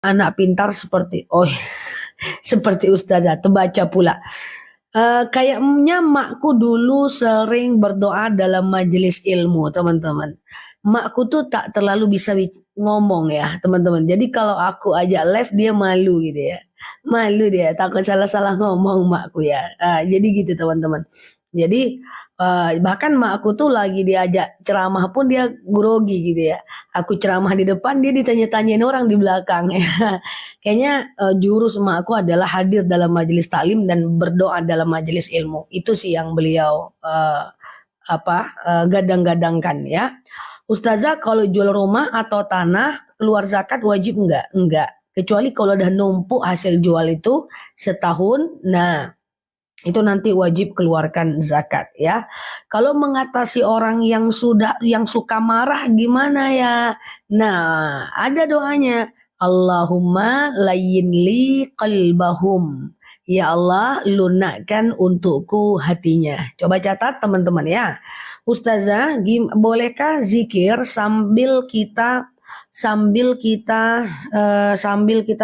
anak pintar seperti seperti ustazah, terbaca pula. Kayaknya makku dulu sering berdoa dalam majelis ilmu, teman-teman. Makku tuh tak terlalu bisa ngomong ya, teman-teman. Jadi kalau aku ajak live dia malu gitu ya. Malu dia, takut salah-salah ngomong makku ya. Jadi gitu teman-teman. Jadi bahkan makku tuh lagi diajak ceramah pun dia grogi gitu ya. Aku ceramah di depan dia ditanya-tanyain orang di belakang ya. Kayaknya jurus emakku adalah hadir dalam majelis taklim dan berdoa dalam majelis ilmu. Itu sih yang beliau gadang-gadangkan ya. Ustazah kalau jual rumah atau tanah keluar zakat wajib enggak? Enggak. Kecuali kalau udah numpuk hasil jual itu setahun, nah itu nanti wajib keluarkan zakat ya. Kalau mengatasi orang yang suka marah gimana ya? Nah, ada doanya. Allahumma layyin li qalbahum. Ya Allah, lunakkan untukku hatinya. Coba catat teman-teman ya. Ustazah, bolehkah zikir sambil kita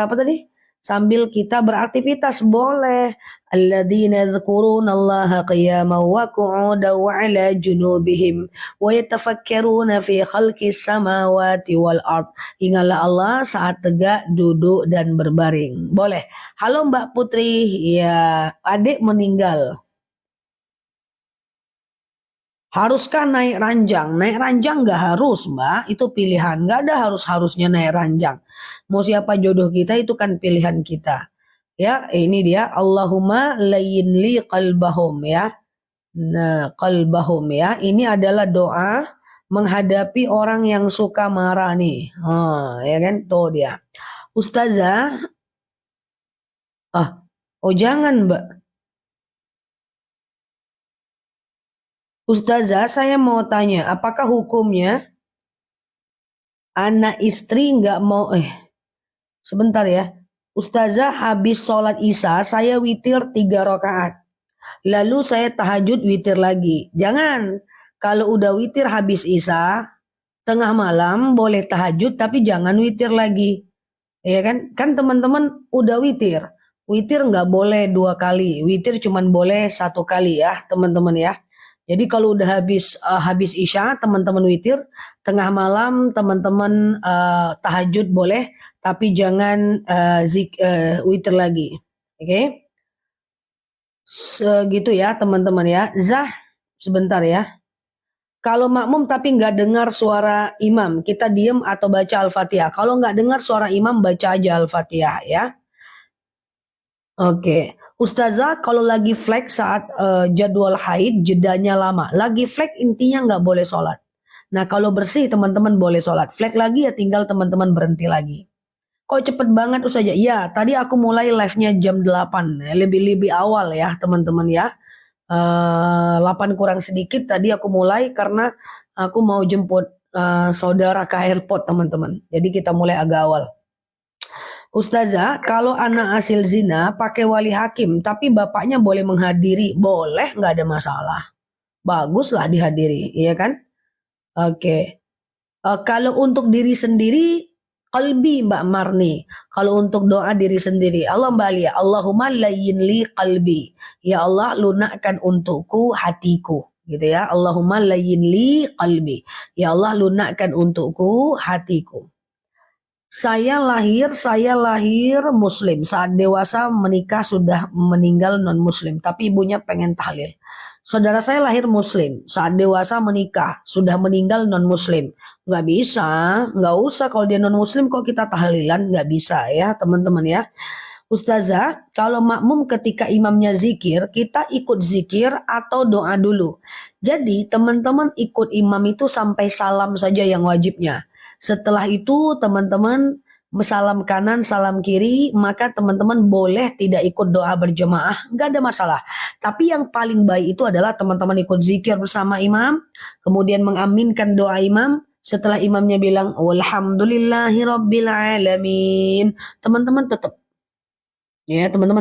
apa tadi? Sambil kita beraktivitas boleh. Alladzina yadhkurunallaha qiyaman wa qu'udan wa 'ala junubihim wa yatafakkaruna fi khalqis samawati wal ard. Ingatlah Allah saat tegak, duduk dan berbaring. Boleh. Halo Mbak Putri, ya adik meninggal. Haruskah naik ranjang? Naik ranjang nggak harus, Mbak. Itu pilihan. Nggak ada harus-harusnya naik ranjang. Mau siapa jodoh kita itu kan pilihan kita. Ya, ini dia. Allahumma layyin li qalbahum ya. Nah, qalbahum ya. Ini adalah doa menghadapi orang yang suka marah nih. Ya kan? Tuh dia. Ustazah, jangan, Mbak. Ustazah, saya mau tanya, apakah hukumnya anak istri nggak mau sebentar ya. Ustazah habis sholat isya saya witir 3 rakaat. Lalu saya tahajud witir lagi. Jangan. Kalau udah witir habis isya tengah malam boleh tahajud tapi jangan witir lagi. Ya kan? Kan teman-teman udah witir. Witir nggak boleh 2 kali. Witir cuman boleh 1 kali ya teman-teman ya. Jadi kalau udah habis isya teman-teman witir, tengah malam teman-teman tahajud boleh, tapi jangan witir lagi. Oke? Segitu ya teman-teman ya. Zah, sebentar ya. Kalau makmum tapi nggak dengar suara imam, kita diem atau baca Al-Fatihah. Kalau nggak dengar suara imam, baca aja Al-Fatihah ya. Oke. Ustazah kalau lagi flek saat jadwal haid jedanya lama. Lagi flek intinya nggak boleh sholat. Nah kalau bersih teman-teman boleh sholat. Flek lagi ya tinggal teman-teman berhenti lagi. Kok cepet banget Ustazah? Ya tadi aku mulai live-nya jam 8. Lebih awal ya teman-teman ya. 8 kurang sedikit tadi aku mulai karena aku mau jemput saudara ke airport teman-teman. Jadi kita mulai agak awal. Ustazah, kalau anak hasil zina pakai wali hakim, tapi bapaknya boleh menghadiri, boleh nggak ada masalah. Baguslah dihadiri, iya kan? Oke. Kalau untuk diri sendiri, qalbi Mbak Marni. Kalau untuk doa diri sendiri, Allah Mbak Alia, Allahumma layyin li qalbi. Ya Allah, lunakkan untukku hatiku. Gitu ya. Allahumma layyin li qalbi. Ya Allah, lunakkan untukku hatiku. Saya lahir muslim. Saat dewasa menikah sudah meninggal non muslim. Tapi ibunya pengen tahlil. Saudara saya lahir muslim. Saat dewasa menikah sudah meninggal non muslim. Nggak bisa. Nggak usah kalau dia non muslim kok kita tahlilan. Nggak bisa ya teman-teman ya. Ustazah, kalau makmum ketika imamnya zikir, kita ikut zikir atau doa dulu. Jadi teman-teman ikut imam itu sampai salam saja yang wajibnya. Setelah itu teman-teman salam kanan, salam kiri, maka teman-teman boleh tidak ikut doa berjemaah, nggak ada masalah. Tapi yang paling baik itu adalah teman-teman ikut zikir bersama imam, kemudian mengaminkan doa imam, setelah imamnya bilang, walhamdulillahirabbil alamin, teman-teman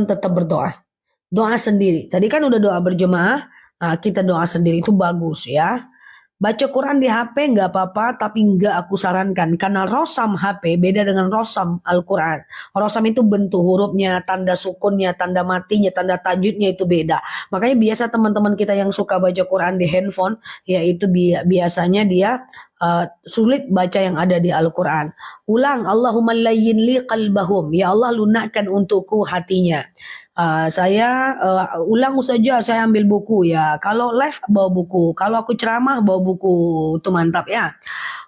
tetap berdoa. Doa sendiri. Tadi kan udah doa berjemaah, nah kita doa sendiri itu bagus ya. Baca Quran di HP nggak apa-apa, tapi nggak aku sarankan. Karena rosam HP beda dengan rosam Al-Quran. Rosam itu bentuk hurufnya, tanda sukunnya, tanda matinya, tanda tajwidnya itu beda. Makanya biasa teman-teman kita yang suka baca Quran di handphone, yaitu biasanya dia sulit baca yang ada di Al-Quran. Ulang, Allahumma layyin li qalbahum. Ya Allah lunakkan untukku hatinya. Saya ulang saja, saya ambil buku ya. Kalau live bawa buku, kalau aku ceramah bawa buku, itu mantap ya.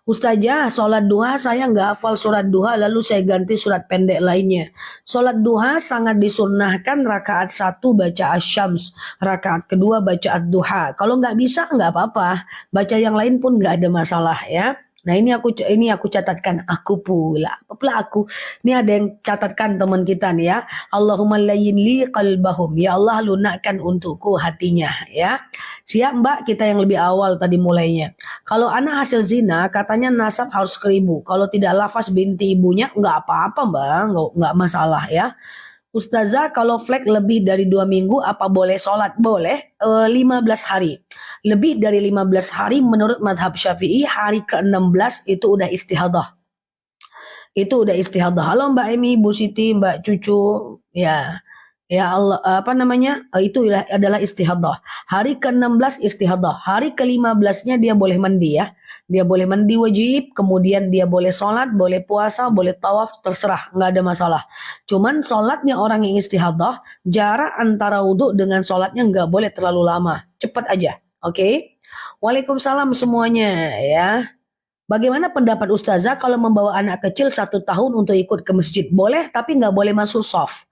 Ustazah, sholat duha saya nggak hafal surat duha, lalu saya ganti surat pendek lainnya. Sholat duha sangat disunnahkan rakaat 1 baca asyams, rakaat kedua baca ad-duha. Kalau nggak bisa nggak apa-apa, baca yang lain pun nggak ada masalah ya. Nah ini aku catatkan, aku pula aku. Ini ada yang catatkan teman kita nih ya. Allahumma layyin li qalbahum. Ya Allah lunakkan untukku hatinya ya. Siap Mbak, kita yang lebih awal tadi mulainya. Kalau anak hasil zina katanya nasab harus 1.000. Kalau tidak lafaz binti ibunya nggak apa-apa Mbak, nggak masalah ya. Ustazah, kalau flek lebih dari 2 minggu apa boleh sholat? Boleh, 15 hari. Lebih dari 15 hari menurut madhab syafi'i, hari ke-16 itu udah istihadah. Itu udah istihadah. Halo Mbak Emi, Bu Siti, Mbak Cucu, ya. Ya Allah, apa namanya? Itu adalah istihadah. Hari ke-16 istihadah. Hari ke-15-nya dia boleh mandi ya. Dia boleh mandi wajib, kemudian dia boleh sholat, boleh puasa, boleh tawaf, terserah, nggak ada masalah. Cuman sholatnya orang yang istihadah, jarak antara wudhu dengan sholatnya nggak boleh terlalu lama. Cepat aja, oke? Waalaikumsalam semuanya ya. Bagaimana pendapat Ustazah kalau membawa anak kecil 1 tahun untuk ikut ke masjid? Boleh, tapi nggak boleh masuk shaf.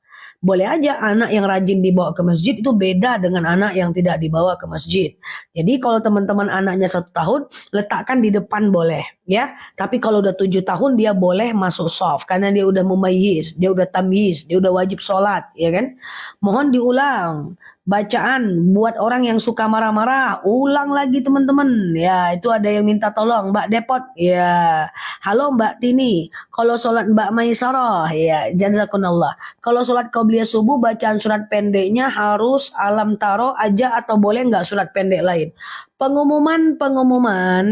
Boleh aja anak yang rajin dibawa ke masjid itu beda dengan anak yang tidak dibawa ke masjid. Jadi kalau teman-teman anaknya 1 tahun, letakkan di depan boleh, ya. Tapi kalau udah 7 tahun dia boleh masuk shaf karena dia udah mumayyiz, dia udah tamyiz, dia udah wajib sholat, ya kan? Mohon diulang. Bacaan buat orang yang suka marah-marah, ulang lagi teman-teman. Ya, itu ada yang minta tolong, Mbak Depot. Ya, halo Mbak Tini. Kalau sholat Mbak Maisarah, ya, jazakumullah. Kalau sholat qabliyah subuh, bacaan surat pendeknya harus alam taro aja atau boleh nggak surat pendek lain? Pengumuman,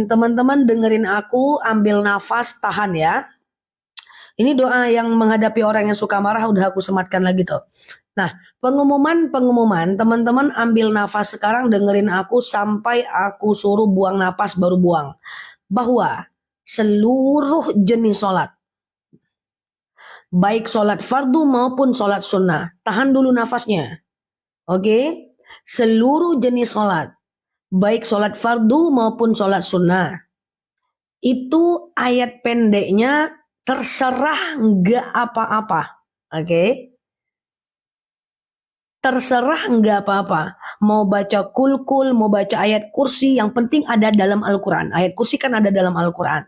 teman-teman dengerin aku, ambil nafas, tahan ya. Ini doa yang menghadapi orang yang suka marah, udah aku sematkan lagi tuh. Nah, pengumuman, teman-teman ambil nafas sekarang, dengerin aku sampai aku suruh buang nafas baru buang. Bahwa seluruh jenis sholat, baik sholat fardu maupun sholat sunnah, tahan dulu nafasnya. Oke? Seluruh jenis sholat, baik sholat fardu maupun sholat sunnah, itu ayat pendeknya terserah nggak apa-apa. Oke? Terserah nggak apa-apa. Mau baca kul-kul, mau baca ayat kursi, yang penting ada dalam Al-Quran. Ayat kursi kan ada dalam Al-Quran.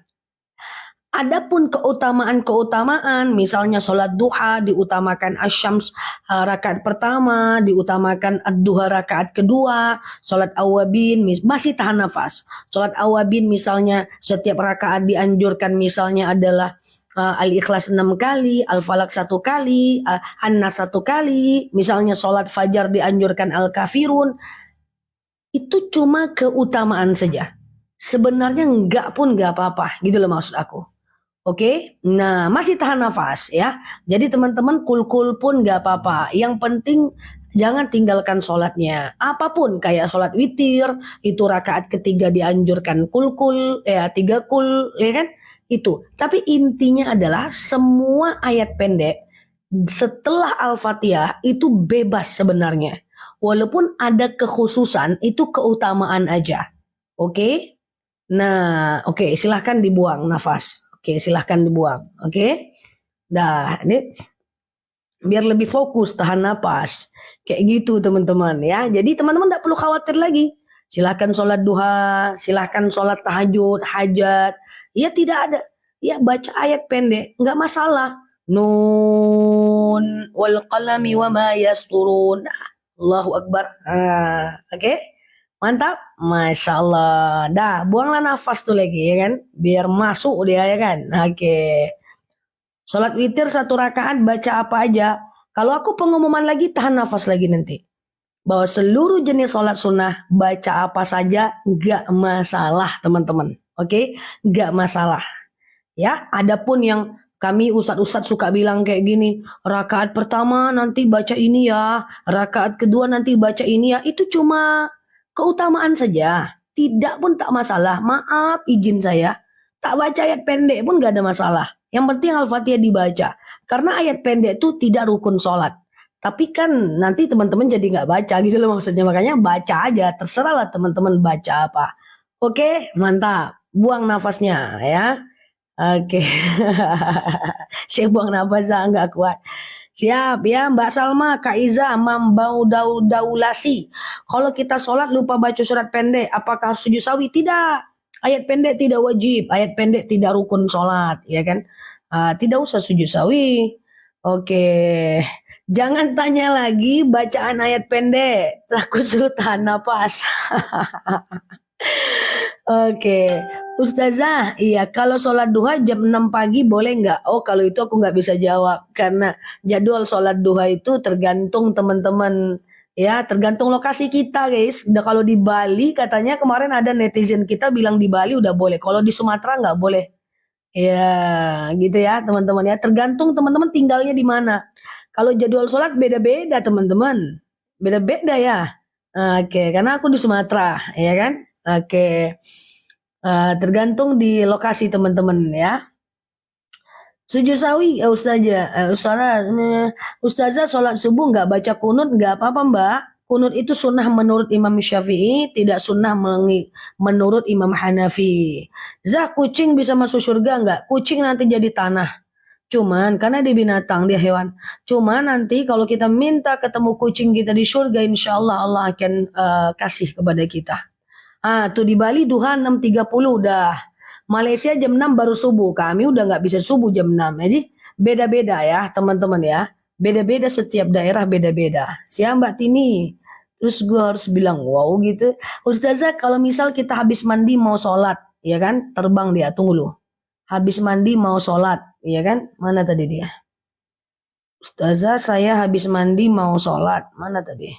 Adapun keutamaan-keutamaan, misalnya sholat duha diutamakan asyams rakaat pertama, diutamakan ad-duha rakaat kedua, sholat awabin masih tahan nafas. Sholat awabin misalnya setiap rakaat dianjurkan misalnya adalah Al-Ikhlas 6 kali, Al-Falak 1 kali, An-Nas 1 kali, misalnya sholat fajar dianjurkan Al-Kafirun. Itu cuma keutamaan saja. Sebenarnya enggak pun enggak apa-apa, gitu loh maksud aku. Oke, nah masih tahan nafas ya. Jadi teman-teman kul-kul pun enggak apa-apa. Yang penting jangan tinggalkan sholatnya. Apapun kayak sholat witir, itu rakaat ketiga dianjurkan kul-kul, ya 3 kul, ya kan? Itu. Tapi intinya adalah semua ayat pendek setelah Al-Fatihah itu bebas sebenarnya. Walaupun ada kekhususan, itu keutamaan aja. Oke? Nah, oke, silahkan dibuang nafas. Oke, silahkan dibuang. Oke? Nah, ini biar lebih fokus tahan nafas. Kayak gitu teman-teman ya. Jadi teman-teman tidak perlu khawatir lagi. Silahkan sholat duha, silahkan sholat tahajud, hajat. Ya tidak ada. Ya baca ayat pendek, nggak masalah. Nun wal qalami wa ma yasturun. Allahu Akbar. Oke? Mantap. Masya Allah. Dah, buanglah nafas tuh lagi ya kan. Biar masuk dia ya kan. Oke. Sholat witir 1 rakaat baca apa aja. Kalau aku pengumuman lagi tahan nafas lagi nanti. bahwa seluruh jenis sholat sunnah baca apa saja nggak masalah teman-teman. Oke, nggak masalah. Ya, adapun yang kami ustadz-ustadz suka bilang kayak gini, rakaat pertama nanti baca ini ya, rakaat kedua nanti baca ini ya, itu cuma keutamaan saja. Tidak pun tak masalah. Maaf, izin saya. Tak baca ayat pendek pun gak ada masalah. Yang penting Al-Fatihah dibaca. Karena ayat pendek itu tidak rukun sholat. Tapi kan nanti teman-teman jadi nggak baca gitu loh maksudnya. Makanya baca aja. Terserahlah teman-teman baca apa. Oke, mantap. Buang nafasnya ya. Oke. Saya buang nafas nggak kuat. Siap ya Mbak Salma, Kak Iza, Mambau Daulasi. Kalau kita sholat lupa baca surat pendek, apakah harus sujud sawi? Tidak. Ayat pendek tidak wajib, ayat pendek tidak rukun sholat, ya kan? Tidak usah sujud sawi. Oke. Jangan tanya lagi bacaan ayat pendek, takut suruh tahan nafas. Oke, Ustazah, iya kalau sholat duha jam 6 pagi boleh nggak? Oh kalau itu aku nggak bisa jawab karena jadwal sholat duha itu tergantung teman-teman ya, tergantung lokasi kita guys. Udah kalau di Bali katanya kemarin ada netizen kita bilang di Bali udah boleh, kalau di Sumatera nggak boleh. Ya gitu ya teman-teman ya, tergantung teman-teman tinggalnya di mana. Kalau jadwal sholat beda-beda teman-teman, beda-beda ya. Oke, karena aku di Sumatera, ya kan? Oke. Tergantung di lokasi teman-teman ya. Sujud sawi, Ustazah sholat subuh nggak baca kunut nggak apa-apa Mbak. Kunut itu sunnah menurut Imam Syafi'i, tidak sunnah menurut Imam Hanafi. Zah, kucing bisa masuk surga nggak? Kucing nanti jadi tanah. Cuman karena dia binatang, dia hewan. Cuman nanti kalau kita minta ketemu kucing kita di surga, insya Allah Allah akan kasih kepada kita. Tuh di Bali duha 6.30 udah. Malaysia jam 6 baru subuh. Kami udah nggak bisa subuh jam 6. Jadi beda-beda ya teman-teman ya. Beda-beda setiap daerah beda-beda. Siap Mbak Tini. Terus gue harus bilang wow gitu. Ustazah kalau misal kita habis mandi mau sholat. Ya kan? Terbang dia. Tunggu lu. Habis mandi mau sholat. Ya kan? Mana tadi dia? Ustazah saya habis mandi mau sholat. Mana tadi?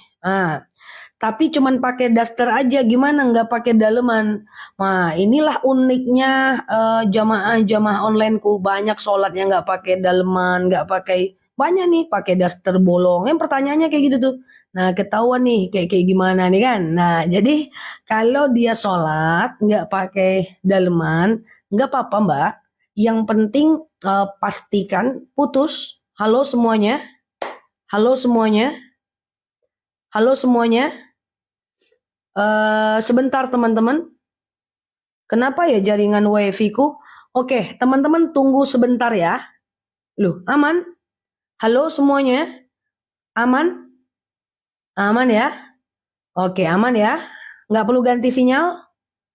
Tapi cuman pakai daster aja gimana nggak pakai daleman. Nah inilah uniknya jamaah-jamaah onlineku, banyak sholatnya nggak pakai daleman, nggak pakai, banyak nih pakai daster bolong. Yang pertanyaannya kayak gitu tuh. Nah ketahuan nih kayak gimana nih kan. Nah jadi kalau dia sholat nggak pakai daleman nggak apa-apa Mbak. Yang penting pastikan putus. Halo semuanya, halo semuanya, halo semuanya. Sebentar teman-teman. Kenapa ya jaringan wifi ku? Oke, teman-teman tunggu sebentar ya. Loh, aman? Halo semuanya? Aman? Aman ya? Oke, aman ya? Nggak perlu ganti sinyal?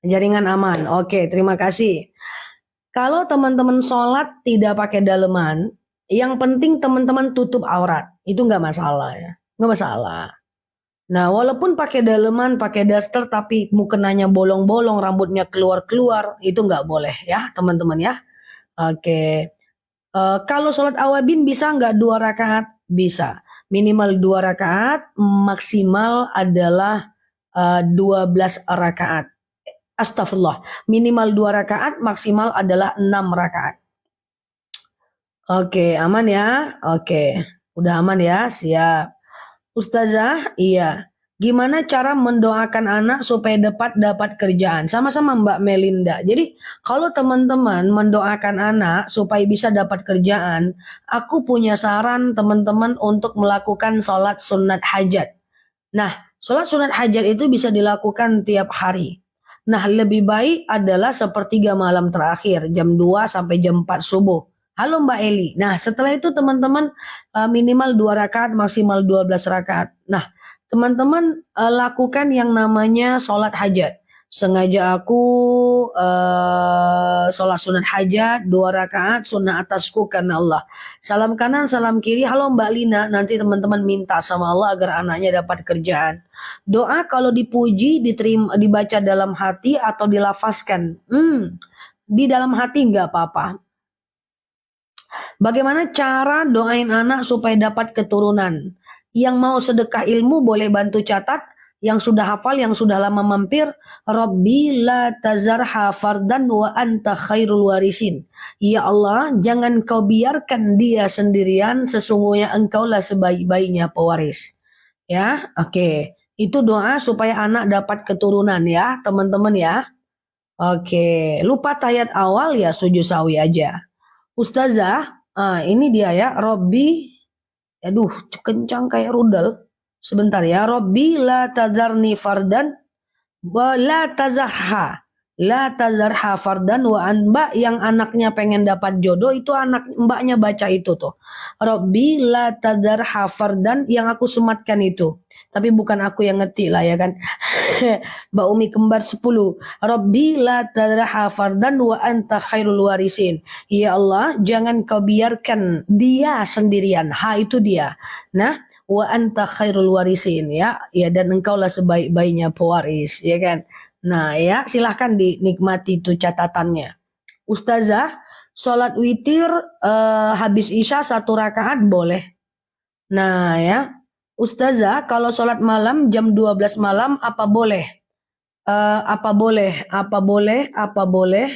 Jaringan aman. Oke, terima kasih. Kalau teman-teman sholat tidak pakai daleman, yang penting teman-teman tutup aurat. Itu nggak masalah ya. Nggak masalah. Nah, walaupun pakai daleman, pakai daster, tapi mukenanya bolong-bolong, rambutnya keluar-keluar, itu nggak boleh ya, teman-teman ya. Oke. Kalau sholat awabin bisa nggak 2 rakaat? Bisa. Minimal 2 rakaat, maksimal adalah 12 rakaat. Astagfirullah. Minimal 2 rakaat, maksimal adalah 6 rakaat. Oke, aman ya? Oke. Udah aman ya? Siap. Ustazah, iya. Gimana cara mendoakan anak supaya dapat kerjaan? Sama-sama Mbak Melinda. Jadi kalau teman-teman mendoakan anak supaya bisa dapat kerjaan, aku punya saran teman-teman untuk melakukan sholat sunat hajat. Nah, sholat sunat hajat itu bisa dilakukan tiap hari. Nah, lebih baik adalah sepertiga malam terakhir, jam 2 sampai jam 4 subuh. Halo Mbak Eli. Nah, setelah itu teman-teman minimal 2 rakaat, maksimal 12 rakaat. Nah, teman-teman lakukan yang namanya sholat hajat. Sengaja aku sholat sunat hajat 2 rakaat, sunnah atasku karena Allah. Salam kanan, salam kiri. Halo Mbak Lina. Nanti teman-teman minta sama Allah agar anaknya dapat kerjaan. Doa kalau dipuji diterima, dibaca dalam hati atau dilafazkan. Di dalam hati nggak apa-apa. Bagaimana cara doain anak supaya dapat keturunan? Yang mau sedekah ilmu boleh bantu catat. Yang sudah hafal, yang sudah lama mampir, Rabbi la tazarha fardan wa anta khairul warisin. Ya Allah, jangan kau biarkan dia sendirian, sesungguhnya engkaulah sebaik-baiknya pewaris. Ya, oke. Itu doa supaya anak dapat keturunan ya, teman-teman ya. Oke, lupa tayat awal ya sujud sawi aja. Ustazah, ini dia ya, Robbi, aduh kencang kayak rudal. Sebentar ya, Robbi la tazarni fardan wa la tazarha. La tazarha fardan wa mbak yang anaknya pengen dapat jodoh itu anak mbaknya baca itu tuh. Robbi la tazarha fardan yang aku sematkan itu. Tapi bukan aku yang ngetik lah ya kan. Mbak Umi kembar 10. Rabbi la tazarha fardan wa anta khairul warisin. Ya Allah, jangan kau biarkan dia sendirian. Ha itu dia. Nah, wa anta khairul warisin ya. Ya dan engkaulah sebaik-baiknya pewaris ya kan. Nah, ya silahkan dinikmati itu catatannya. Ustazah, sholat witir habis isya 1 rakaat boleh. Nah, ya. Ustazah, kalau sholat malam jam 12 malam apa boleh? Apa boleh? Apa boleh? Apa boleh?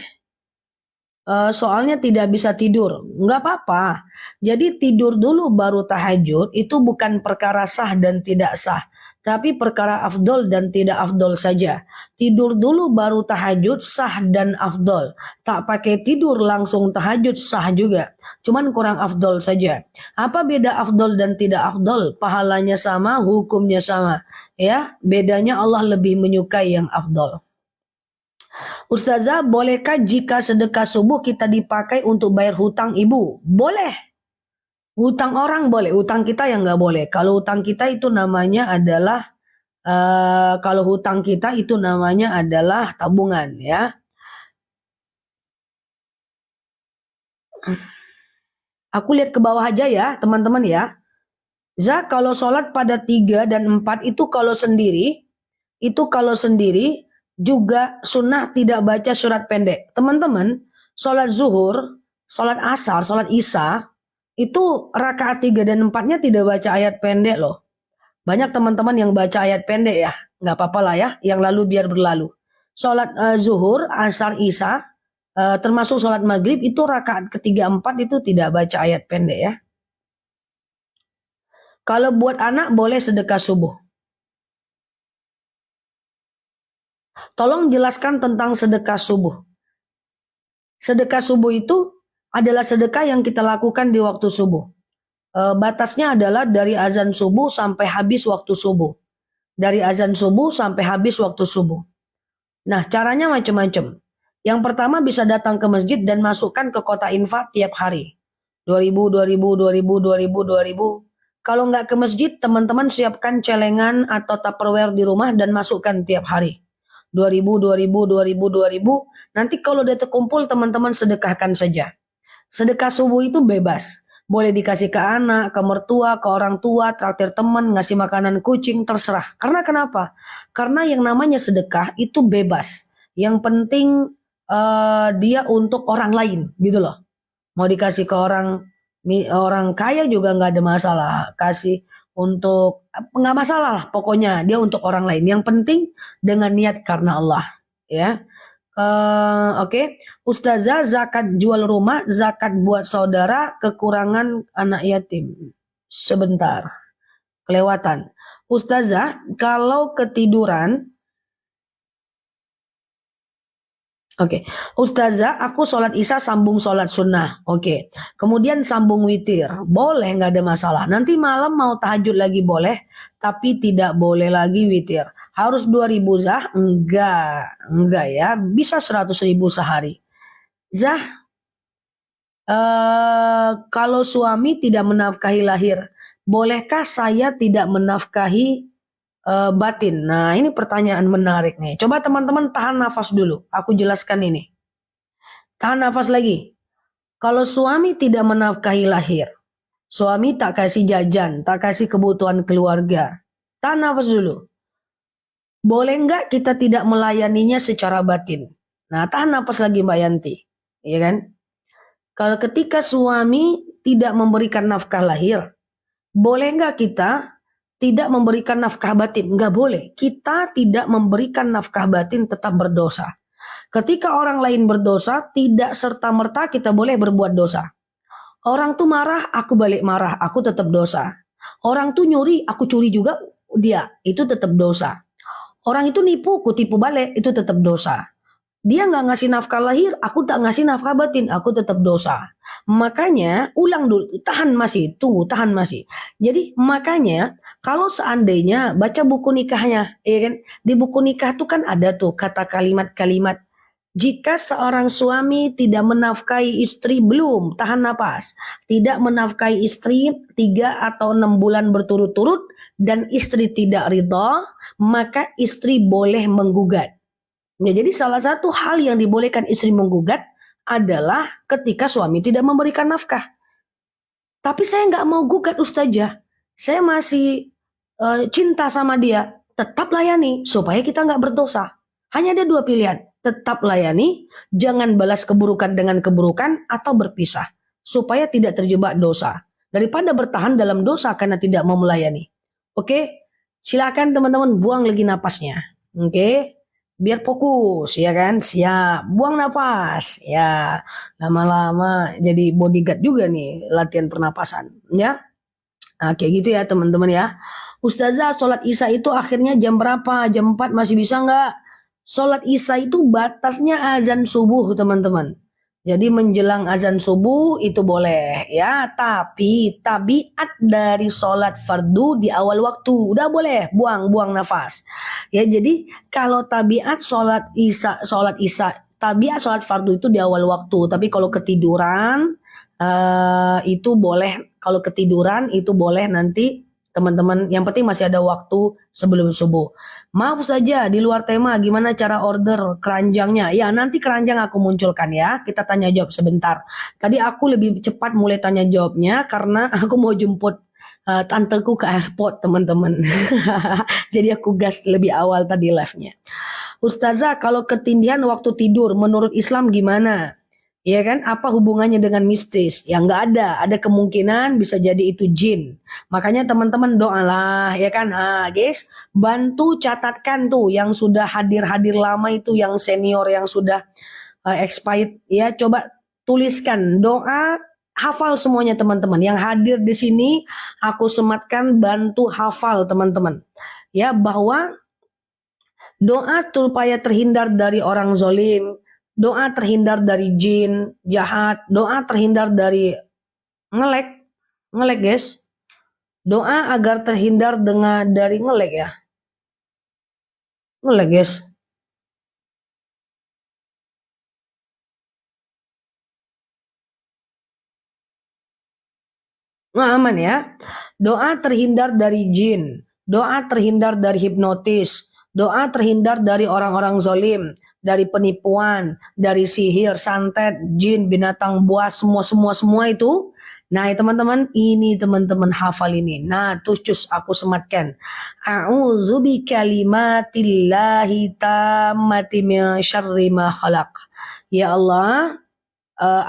Soalnya tidak bisa tidur. Nggak apa-apa. Jadi tidur dulu baru tahajud itu bukan perkara sah dan tidak sah. Tapi perkara afdol dan tidak afdol saja. Tidur dulu baru tahajud sah dan afdol. Tak pakai tidur langsung tahajud sah juga. Cuman kurang afdol saja. Apa beda afdol dan tidak afdol? Pahalanya sama, hukumnya sama. Ya, bedanya Allah lebih menyukai yang afdol. Ustazah, bolehkah jika sedekah subuh kita dipakai untuk bayar hutang ibu? Boleh. Hutang orang boleh, hutang kita yang nggak boleh. Kalau hutang kita itu namanya adalah tabungan ya. Aku lihat ke bawah aja ya teman-teman ya. Kalau sholat pada 3 dan 4 itu kalau sendiri juga sunnah tidak baca surat pendek. Teman-teman, sholat zuhur, sholat asar, sholat isya, itu rakaat 3 dan 4-nya tidak baca ayat pendek loh. Banyak teman-teman yang baca ayat pendek ya. Nggak apa-apa lah ya, yang lalu biar berlalu. Sholat zuhur, asar, isya, termasuk sholat maghrib, itu rakaat ketiga 4 itu tidak baca ayat pendek ya. Kalau buat anak boleh sedekah subuh. Tolong jelaskan tentang sedekah subuh. Sedekah subuh itu adalah sedekah yang kita lakukan di waktu subuh. Batasnya adalah dari azan subuh sampai habis waktu subuh. Dari azan subuh sampai habis waktu subuh. Nah, caranya macam-macam. Yang pertama bisa datang ke masjid dan masukkan ke kota infak tiap hari. 2000, 2000, 2000, 2000, 2000. Kalau nggak ke masjid, teman-teman siapkan celengan atau tupperware di rumah dan masukkan tiap hari. 2000, 2000, 2000, 2000. Nanti kalau udah terkumpul teman-teman sedekahkan saja. Sedekah subuh itu bebas. Boleh dikasih ke anak, ke mertua, ke orang tua, traktir teman, ngasih makanan kucing, terserah. Karena kenapa? Karena yang namanya sedekah itu bebas. Yang penting dia untuk orang lain gitu loh. Mau dikasih ke orang kaya juga nggak ada masalah. Kasih untuk nggak masalah lah, pokoknya dia untuk orang lain. Yang penting dengan niat karena Allah ya. Oke. Ustazah, zakat jual rumah, zakat buat saudara, kekurangan anak yatim. Sebentar, kelewatan. Ustazah, kalau ketiduran, oke. Ustazah, aku sholat isya sambung sholat sunnah. Oke. Kemudian sambung witir. Boleh, nggak ada masalah. Nanti malam mau tahajud lagi boleh, tapi tidak boleh lagi witir. Harus 2000 Zah? Enggak ya. Bisa 100.000 sehari. Zah, kalau suami tidak menafkahi lahir, bolehkah saya tidak menafkahi batin? Nah, ini pertanyaan menarik nih. Coba teman-teman tahan nafas dulu. Aku jelaskan ini. Tahan nafas lagi. Kalau suami tidak menafkahi lahir, suami tak kasih jajan, tak kasih kebutuhan keluarga. Tahan nafas dulu. Boleh nggak kita tidak melayaninya secara batin? Nah, tahan nafas lagi Mbak Yanti. Iya kan? Kalau ketika suami tidak memberikan nafkah lahir, boleh nggak kita tidak memberikan nafkah batin. Nggak boleh. Kita tidak memberikan nafkah batin tetap berdosa. Ketika orang lain berdosa, tidak serta-merta kita boleh berbuat dosa. Orang tuh marah, aku balik marah, aku tetap dosa. Orang tuh nyuri, aku curi juga dia, itu tetap dosa. Orang itu nipu, aku tipu balik, itu tetap dosa. Dia nggak ngasih nafkah lahir, aku tak ngasih nafkah batin, aku tetap dosa. Makanya, ulang dulu, tahan masih, tunggu, tahan masih. Jadi makanya, kalau seandainya baca buku nikahnya, ya kan, di buku nikah tuh kan ada tuh kata kalimat-kalimat. Jika seorang suami tidak menafkahi istri, belum, tahan napas. Tidak menafkahi istri 3 atau 6 bulan berturut-turut, dan istri tidak ridha, maka istri boleh menggugat. Ya, jadi salah satu hal yang dibolehkan istri menggugat adalah ketika suami tidak memberikan nafkah. Tapi saya nggak mau gugat Ustazah. Saya masih cinta sama dia. Tetap layani supaya kita nggak berdosa. Hanya ada 2 pilihan. Tetap layani, jangan balas keburukan dengan keburukan, atau berpisah. Supaya tidak terjebak dosa. Daripada bertahan dalam dosa karena tidak mau melayani. Oke? Silakan teman-teman buang lagi napasnya. Oke? Biar fokus, ya kan? Siap. Buang nafas. Ya, lama-lama jadi bodyguard juga nih latihan pernapasan. Ya, nah, kayak gitu ya teman-teman ya. Ustazah, sholat isya itu akhirnya jam berapa? Jam 4 masih bisa nggak? Sholat isya itu batasnya azan subuh teman-teman. Jadi menjelang azan subuh itu boleh ya. Tapi tabiat dari sholat fardu di awal waktu. Udah boleh, buang nafas. Ya, jadi kalau tabiat sholat isya, tabiat sholat fardu itu di awal waktu. Tapi kalau ketiduran itu boleh. Kalau ketiduran itu boleh nanti teman-teman. Yang penting masih ada waktu sebelum subuh. Maaf saja di luar tema, gimana cara order keranjangnya? Ya, nanti keranjang aku munculkan ya. Kita tanya jawab sebentar. Tadi aku lebih cepat mulai tanya jawabnya karena aku mau jemput tanteku ke airport teman-teman. Jadi aku gas lebih awal tadi live-nya. Ustazah, kalau ketindihan waktu tidur menurut Islam gimana? Ya kan, apa hubungannya dengan mistis? Ya nggak ada. Ada kemungkinan bisa jadi itu jin. Makanya teman-teman doalah, ya kan? Guys, bantu catatkan tuh yang sudah hadir-hadir lama itu, yang senior yang sudah expired, ya coba tuliskan doa, hafal semuanya teman-teman. Yang hadir di sini aku sematkan, bantu hafal teman-teman. Ya, bahwa doa supaya terhindar dari orang zolim, doa terhindar dari jin jahat, doa terhindar dari ngelek guys. Doa agar terhindar dari ngelek ya. Ngelek guys. Nah, aman ya. Doa terhindar dari jin, doa terhindar dari hipnotis, doa terhindar dari orang-orang zolim, dari penipuan, dari sihir, santet, jin, binatang buas, semua itu. Nah, teman-teman, ini teman-teman hafal ini. Nah, cus aku sematkan. A'udzu bikalimatillahi tammati min syarri ma khalaq. Ya Allah,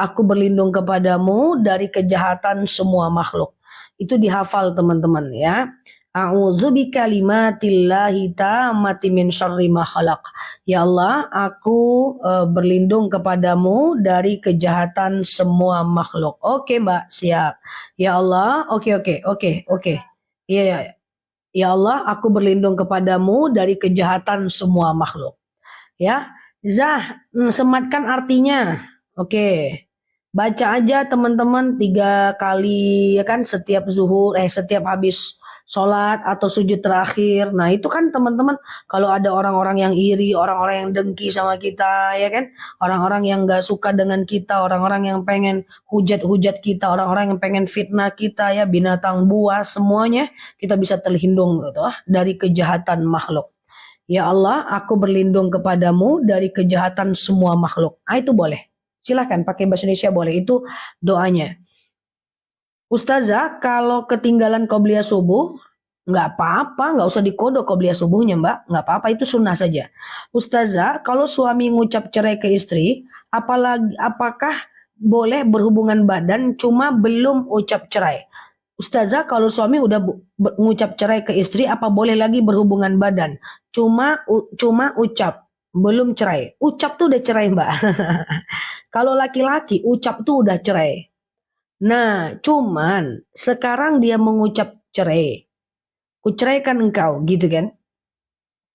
aku berlindung kepadamu dari kejahatan semua makhluk. Itu dihafal teman-teman ya. A'udzu bikalimatillahi tammati min syarri ma khalaq. Ya Allah, aku berlindung kepadamu dari kejahatan semua makhluk. Oke, Mbak, siap. Ya Allah, oke. Iya, ya. Ya Allah, aku berlindung kepadamu dari kejahatan semua makhluk. Ya, Zah, sematkan artinya. Oke. Baca aja teman-teman 3 kali ya kan, setiap zuhur, setiap habis sholat atau sujud terakhir. Nah, itu kan teman-teman, kalau ada orang-orang yang iri, orang-orang yang dengki sama kita ya kan, orang-orang yang gak suka dengan kita, orang-orang yang pengen hujat-hujat kita, orang-orang yang pengen fitnah kita ya, binatang buas, semuanya kita bisa terlindung gitu, dari kejahatan makhluk. Ya Allah, aku berlindung kepadamu dari kejahatan semua makhluk. Itu boleh. Silahkan pakai bahasa Indonesia boleh. Itu doanya. Ustazah, kalau ketinggalan qobliyah subuh, nggak apa-apa, nggak usah dikodok qobliyah subuhnya, Mbak. Nggak apa-apa, itu sunnah saja. Ustazah, kalau suami ngucap cerai ke istri, apakah boleh berhubungan badan cuma belum ucap cerai? Ustazah, kalau suami udah ngucap cerai ke istri, apa boleh lagi berhubungan badan? Cuma ucap, belum cerai. Ucap tuh udah cerai, Mbak. Kalau laki-laki, ucap tuh udah cerai. Nah, cuman sekarang dia mengucap cerai. Kuceraikan engkau, gitu kan?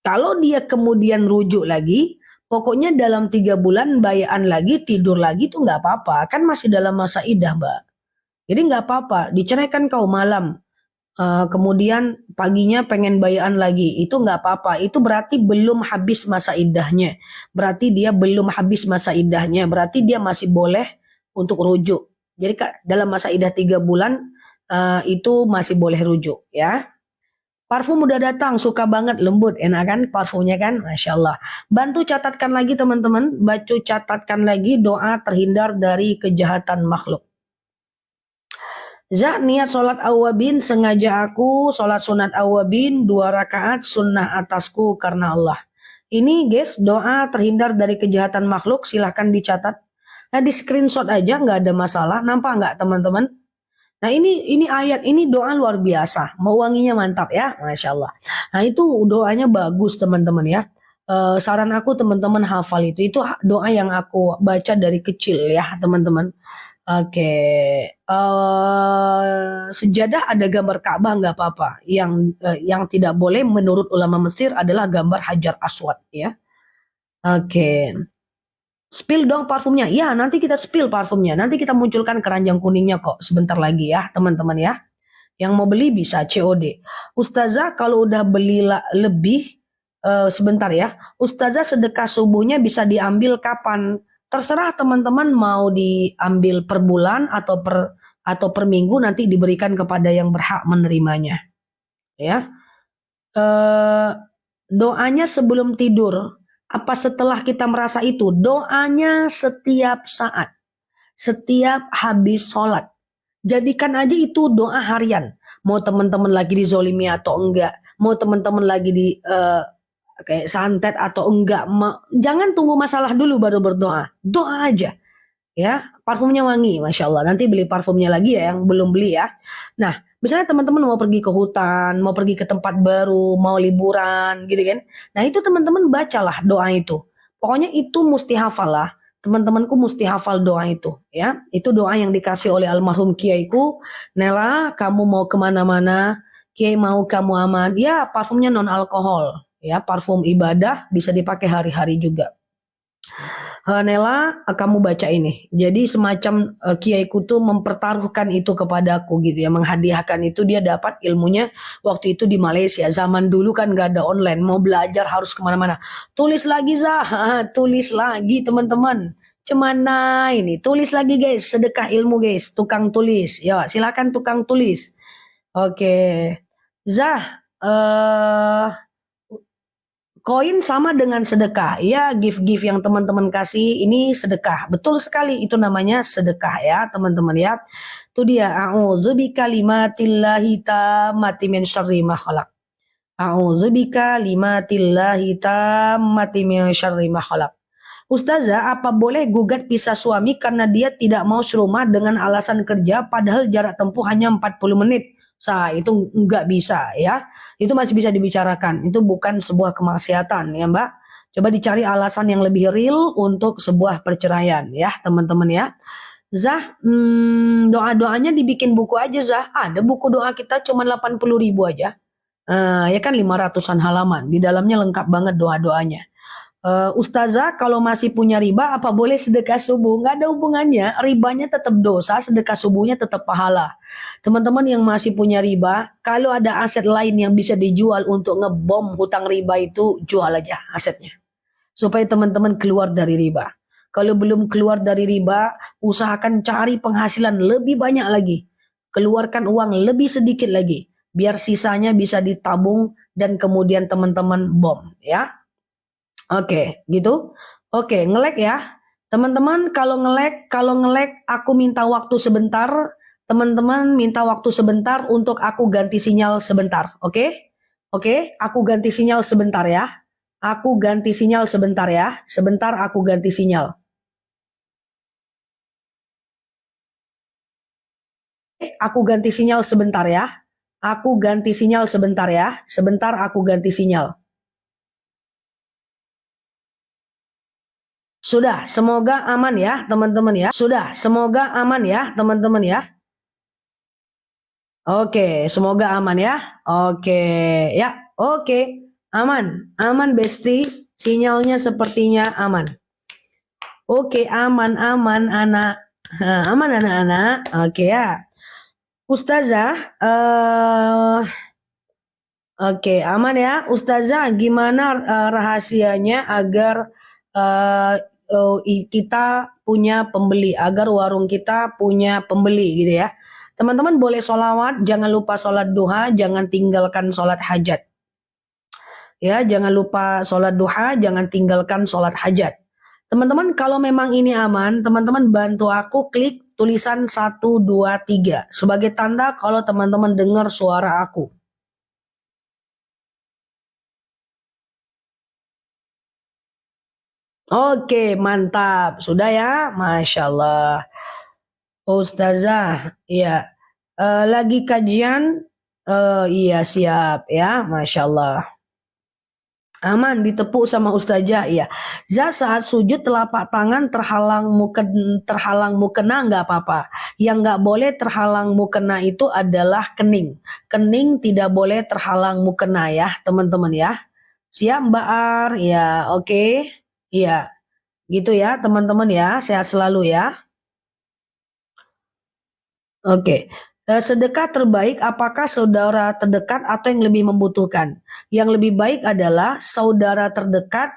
Kalau dia kemudian rujuk lagi, pokoknya dalam 3 bulan bayaan lagi, tidur lagi tuh nggak apa-apa. Kan masih dalam masa idah, Mbak. Jadi nggak apa-apa, diceraikan kau malam. Kemudian paginya pengen bayaan lagi, itu nggak apa-apa. Itu berarti belum habis masa iddahnya. Berarti dia belum habis masa iddahnya. Berarti dia masih boleh untuk rujuk. Jadi dalam masa iddah 3 bulan itu masih boleh rujuk ya. Parfum udah datang, suka banget, lembut, enak kan parfumnya kan, Masya Allah. Bantu catatkan lagi teman-teman, catatkan lagi doa terhindar dari kejahatan makhluk. Niat sholat awabin, sengaja aku sholat sunat awabin 2 rakaat sunnah atasku karena Allah. Ini guys, doa terhindar dari kejahatan makhluk, silahkan dicatat. Nah di screenshot aja, nggak ada masalah. Nampak nggak teman-teman? Nah ini ayat, ini doa luar biasa. Mau wanginya mantap ya, Masya Allah. Nah itu doanya bagus teman-teman ya. Saran aku teman-teman hafal itu doa yang aku baca dari kecil ya teman-teman. Oke, sejadah ada gambar Ka'bah nggak apa-apa. Yang tidak boleh menurut ulama Mesir adalah gambar Hajar Aswad ya. Oke, spill dong parfumnya. Ya, nanti kita spill parfumnya. Nanti kita munculkan keranjang kuningnya kok sebentar lagi ya, teman-teman ya. Yang mau beli bisa COD. Ustazah kalau udah beli lebih, sebentar ya. Ustazah sedekah subuhnya bisa diambil kapan? Terserah teman-teman mau diambil per bulan atau per minggu, nanti diberikan kepada yang berhak menerimanya. Ya. Doanya sebelum tidur, apa setelah kita merasa itu? Doanya setiap saat, setiap habis sholat. Jadikan aja itu doa harian. Mau teman-teman lagi dizolimi atau enggak, mau teman-teman lagi di kayak santet atau enggak, jangan tunggu masalah dulu baru berdoa. Doa aja. Ya, parfumnya wangi, Masya Allah. Nanti beli parfumnya lagi ya yang belum beli ya. Nah, misalnya teman-teman mau pergi ke hutan, mau pergi ke tempat baru, mau liburan gitu kan. Nah itu teman-teman bacalah doa itu. Pokoknya itu mesti hafal lah. Teman-temanku mesti hafal doa itu ya. Itu doa yang dikasih oleh almarhum kiaiku. Nela, kamu mau kemana-mana, kiai mau kamu aman. Ya, parfumnya non alkohol. Ya, parfum ibadah bisa dipakai hari-hari juga. Nela, kamu baca ini. Jadi semacam kiaiku tuh mempertaruhkan itu kepadaku gitu ya, menghadiahkan itu, dia dapat ilmunya waktu itu di Malaysia. Zaman dulu kan gak ada online, mau belajar harus kemana-mana. Tulis lagi Zah, tulis lagi teman-teman. Cemana ini, tulis lagi guys, sedekah ilmu guys, tukang tulis. Ya silakan tukang tulis. Oke, Zah, koin sama dengan sedekah. Ya, gift-gift yang teman-teman kasih ini sedekah. Betul sekali, itu namanya sedekah ya, teman-teman ya. Itu dia, a'udzubika kalimatillahi tammati min syarri ma khalaq. A'udzubika kalimatillahi tammati min syarri ma khalaq. Ustazah, apa boleh gugat pisah suami karena dia tidak mau serumah dengan alasan kerja padahal jarak tempuh hanya 40 menit? Itu nggak bisa ya. Itu masih bisa dibicarakan. Itu bukan sebuah kemaksiatan ya Mbak. Coba dicari alasan yang lebih real untuk sebuah perceraian ya teman-teman ya. Zah, doa-doanya dibikin buku aja Zah. Ada buku doa kita cuma 80.000 aja. Ya kan 500-an halaman. Di dalamnya lengkap banget doa-doanya. Ustazah kalau masih punya riba apa boleh sedekah subuh? Nggak ada hubungannya, ribanya tetap dosa, sedekah subuhnya tetap pahala. Teman-teman yang masih punya riba, kalau ada aset lain yang bisa dijual untuk ngebom hutang riba itu, jual aja asetnya. Supaya teman-teman keluar dari riba. Kalau belum keluar dari riba, usahakan cari penghasilan lebih banyak lagi. Keluarkan uang lebih sedikit lagi. Biar sisanya bisa ditabung dan kemudian teman-teman bom ya. Oke, gitu. Oke, ngelek ya. Teman-teman, kalau ngelek aku minta waktu sebentar. Teman-teman minta waktu sebentar untuk aku ganti sinyal sebentar. Oke? Oke, aku ganti sinyal sebentar ya. Aku ganti sinyal sebentar ya. Sebentar aku ganti sinyal. aku ganti sinyal sebentar ya. Aku ganti sinyal sebentar ya. Sebentar aku ganti sinyal. Sudah, semoga aman ya teman-teman ya. Sudah, semoga aman ya teman-teman ya. Oke, semoga aman ya. Oke, ya, oke. Aman, aman Besti. Sinyalnya sepertinya aman. Oke, aman, aman anak. Aman anak-anak. Oke ya. Ustazah, oke, aman ya. Ustazah, gimana rahasianya agar eh, kita punya pembeli, agar warung kita punya pembeli gitu ya. Teman-teman boleh sholawat, jangan lupa sholat duha, jangan tinggalkan sholat hajat. Ya, jangan lupa sholat duha, jangan tinggalkan sholat hajat. Teman-teman, kalau memang ini aman, teman-teman bantu aku klik tulisan 1, 2, 3 sebagai tanda kalau teman-teman dengar suara aku. Oke, mantap. Sudah ya? Masya Allah. Ustazah, iya. Lagi kajian? Iya, siap ya. Masya Allah. Aman, ditepuk sama ustazah, iya. Saat sujud telapak tangan terhalang mukena nggak apa-apa. Yang nggak boleh terhalang mukena itu adalah kening. Kening tidak boleh terhalang mukena ya, teman-teman ya. Siap Mbak Ar? Ya, oke. Iya, gitu ya teman-teman ya. Sehat selalu ya. Oke. Sedekah terbaik apakah saudara terdekat atau yang lebih membutuhkan? Yang lebih baik adalah saudara terdekat.